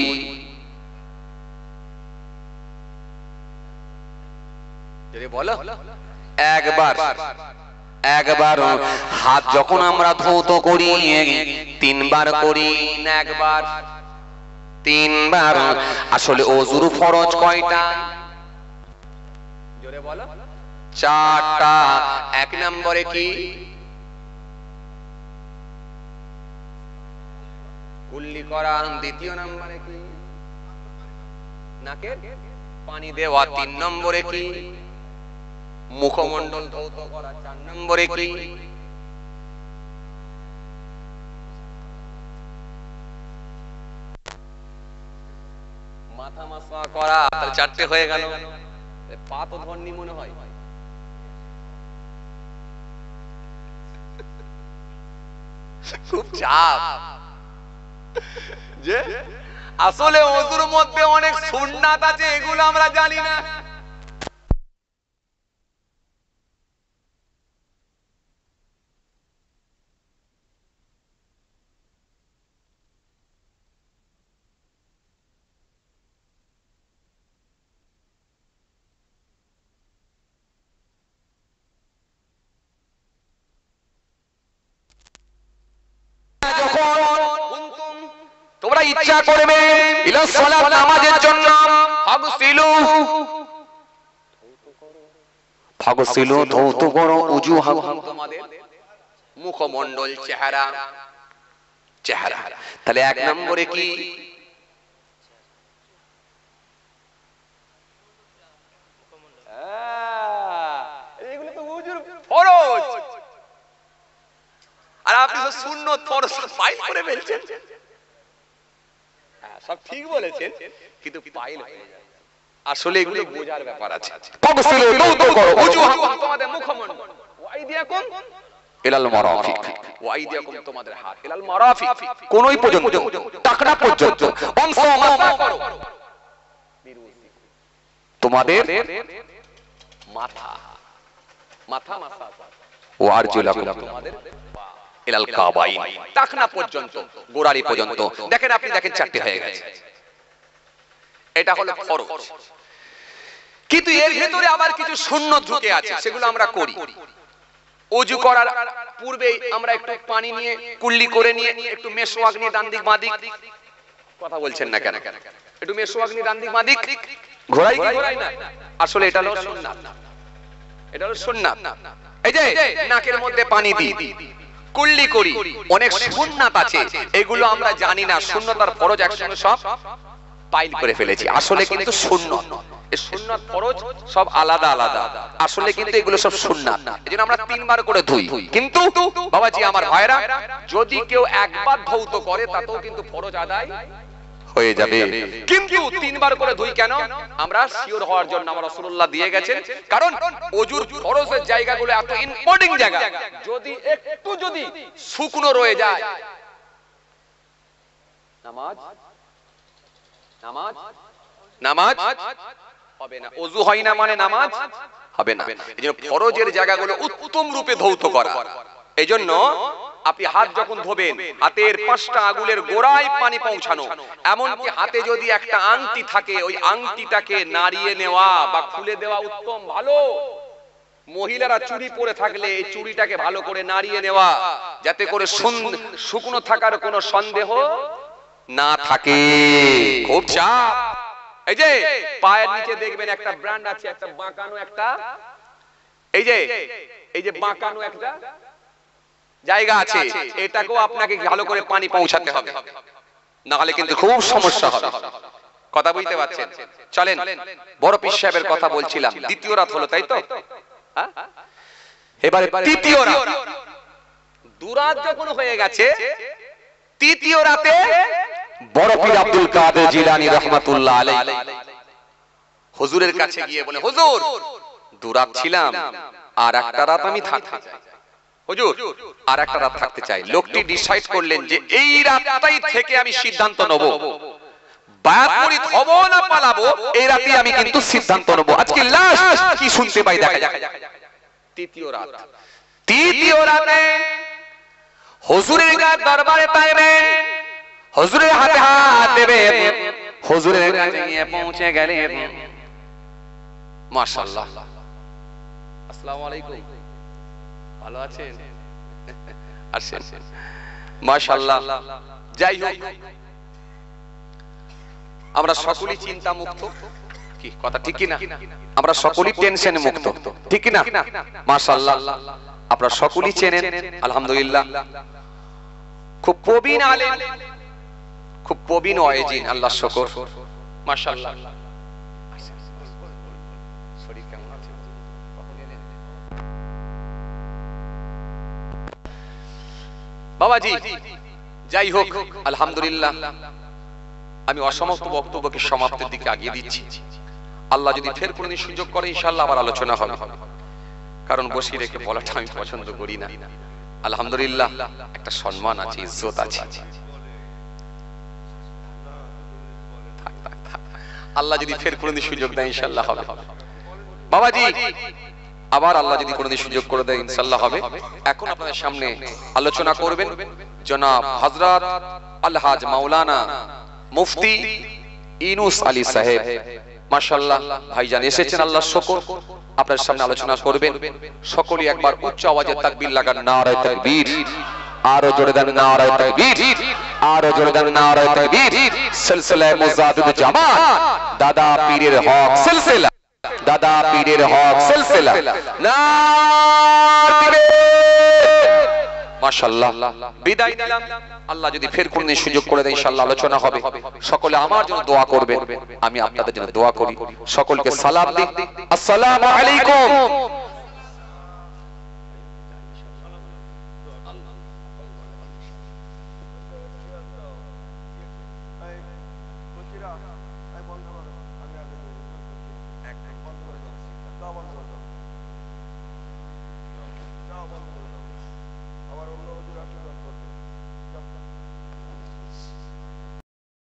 জোরে বলো, একবার। একবার। হাত যখন আমরা ধৌত করি, তিনবার করি না একবার, তিনবার। আসলে ওযুর ফরজ কয়টা, জোরে বলো, চারটা। এক নম্বরে কি, কুল্লি করা, দ্বিতীয় নম্বরে কি নাকে পানি দেওয়া, 3 নম্বরে কি মুখমণ্ডল ধৌত করা, 4 নম্বরে কি মাথা মাসা করা। তাহলে 4টে হয়ে গেল। পা তো ধরনি মনে হয়, খুব চাপ যে আসলে ওযুর মধ্যে অনেক সুন্নাত আছে, এগুলো আমরা জানি না। তোমরা ইচ্ছা করবে ইলা সালাত নামাজের জন্য, ফাগসিলু ধৌত করো উজুহাকুম, তোমাদের মুখমণ্ডল, চেহারা। তাহলে 1 নম্বরে কি এগুলো তো উজুর ফরজ, আর আপনি তো সুন্নত ফরজ ফাইল করে ফেলছেন। সব ঠিক বলেছেন, কিন্তু পাইল হয়ে যায়। আসলে এগুলো বোঝার ব্যাপার আছে। ফাগসিলু ধৌত করো উজুহাকুম, তোমাদের মুখমণ্ডল, ওয়াইদিয়াকুম ইলাল মারাফিক, ওয়াইদিয়াকুম তোমাদের হাত ইলাল মারাফিক, কোনই পর্যন্ত, টাকনা পর্যন্ত। অংশ মাসা করো তোমাদের মাথা, মাথা মাসা করো। ওয়ারজুলাকুম তোমাদের ইলাল কাবাইন, টাকনা পর্যন্ত, গোড়ালি পর্যন্ত। দেখেন আপনি দেখেন 4টে হয়ে গেছে। এটা হলো ফরজ, কিন্তু এর ভেতরে আবার কিছু সুন্নত ঢুকে আছে, সেগুলো আমরা করি। ওযু করার পূর্বে আমরা একটু পানি নিয়ে কুল্লি করে নিয়ে একটু মেসওয়াক নিয়ে ডান দিক বাঁ দিক, কথা বলছেন না কেন, একটু মেসওয়াক নিয়ে ডান দিক বাঁ দিক ঘোরাই কি ঘোরাই না? আসলে এটা হলো সুন্নাত, এটা হলো সুন্নাত। এই যে নাকের মধ্যে পানি দিই, কুল্লি করি, অনেক সুন্নাত আছে, এগুলো আমরা জানি না। সুন্নাত আর ফরজ একসঙ্গে সব পাইল করে ফেলেছি। আসলে কিন্তু সুন্নাত, এই সুন্নাত ফরজ সব আলাদা আলাদা। আসলে কিন্তু এগুলো সব সুন্নাত। এজন্য আমরা 3 বার করে ধুই। কিন্তু বাবাজি আমার ভাইরা, যদি কেউ একবার ধৌত করে তাতেও কিন্তু ফরজ আদায় হয়ে যাবে। কিন্তু 3 বার করে ধুই কেন? আমরা শিওর হওয়ার জন্য আমার রাসূলুল্লাহ দিয়ে গেছেন। কারণ ওযুর ফরজের জায়গাগুলো এত ইম্পর্টেন্ট জায়গা, যদি একটু যদি শুকনো রয়ে যায়, নামাজ নামাজ নামাজ হবে না। ওযু হয় না মানে নামাজ হবে না। এজন্য ফরজের জায়গাগুলো উত্তম রূপে ধৌত করা। এজন্য আপনি হাত যখন ধোবেন, হাতের 5টা আঙ্গুলের গোড়ায় পানি পৌঁছানো। এমনকি হাতে যদি একটা আংটি থাকে, ওই আংটিটাকে নাড়িয়ে নেওয়া বা খুলে দেওয়া উত্তম, ভালো। মহিলারা চুড়ি পরে থাকলে এই চুড়িটাকে ভালো করে নাড়িয়ে নেওয়া, যাতে করে শুকনো থাকার কোনো সন্দেহ না থাকে। খুব চাপ। এই যে পায়ের নিচে দেখবেন একটা ব্র্যান্ড আছে, একটা বাঁকানো একটা, এই যে বাঁকানো একটা জায়গা আছে, এটাকেও আপনাকে ভালো করে পানি পৌঁছাতে হবে, না হলে কিন্তু খুব সমস্যা হবে। কথা বুঝতে পারছেন? চলেন, বড় পীর সাহেবের কথা বলছিলাম। দ্বিতীয় রাত হলো, তাই তো? এবারে তৃতীয় রাত। 2 রাত যখন হয়ে গেছে, তৃতীয় রাতে বড় পীর আব্দুল কাদের জিলানী রাহমাতুল্লাহ আলাইহি হুজুরের কাছে গিয়ে বলে, হুজুর 2 রাত ছিলাম, আর একটা রাত আমি থাকতে চাই। হুজুর আর একটা রাত থাকতে চাই। লোকটি ডিসাইড করলেন যে এই রাতটাই থেকে আমি সিদ্ধান্ত নেব, বায়াত মুরিদ হব না পালাবো, এই রাতেই আমি কিন্তু সিদ্ধান্ত নেব। আজকে লাস্ট কি শুনতে পাই দেখা যাক। তৃতীয় রাত। তৃতীয় রাতে হুজুরের দরবারে পাইবেন, হুজুরের হাতে হাত দেবেন, হুজুরের কাছে গিয়ে পৌঁছে গেলেন। মাশাআল্লাহ, আসসালামু আলাইকুম, ভালো আছেন? আসেন। মাশাআল্লাহ। যাই হোক, আমরা সকলেই চিন্তা মুক্ত, কি কথা ঠিক কি না? আমরা সকলেই টেনশন মুক্ত, ঠিক কি না? মাশাআল্লাহ, আপনারা সকলেই চেনেন আলহামদুলিল্লাহ। খুব প্রবীণ আলেম, খুব প্রবীণ ওয়াইজিন, আল্লাহ শুকর, মাশাআল্লাহ। শরীর কেমন আছে? বাবাজি যাই হোক, আলহামদুলিল্লাহ, আমি অসমাপ্ত বক্তব্যকে সমাপ্তির দিকে আগিয়ে দিচ্ছি। আল্লাহ যদি ফের কোনদিন সুযোগ করে ইনশাআল্লাহ আবার আলোচনা হবে, কারণ বসে রেখে বলাটা আমি পছন্দ করি না। আলহামদুলিল্লাহ, একটা সম্মান আছে, ইজ্জত আছে। আল্লাহ যদি ফের কোনদিন সুযোগ দেয় ইনশাআল্লাহ হবে। বাবাজি আবার আল্লাহ যদি কোনদিন সুযোগ করে দেয় ইনশাআল্লাহ হবে। এখন আপনাদের সামনে আলোচনা করবেন জনাব হযরত আলহাজ মাওলানা মুফতি ইউনুস আলী সাহেব, মাশাআল্লাহ। ভাইজান এসেছেন, আল্লাহ শুকর। আপনার সামনে আলোচনা করবেন। সকলেই একবার উচ্চ আওয়াজে তাকবীর লাগান, নারায়ে তাকবীর। আরো জোরে দেন নারায়ে তাকবীর, আরো জোরে দেন নারায়ে তাকবীর। সিলসিলা মুজাদ্দিদ জামাত দাদা পীরের হক সিলসিলা, দাদা পীরের হক সিলসিলা, নারায়ে মাশাআল্লাহ। বিদায় নিলাম। আল্লাহ যদি ফের কোনদিন সুযোগ করে দেয় ইনশাআল্লাহ আলোচনা হবে। সকলে আমার জন্য দোয়া করবেন, আমি আপনাদের জন্য দোয়া করি। সকলকে সালাম দিই, আসসালামু আলাইকুম।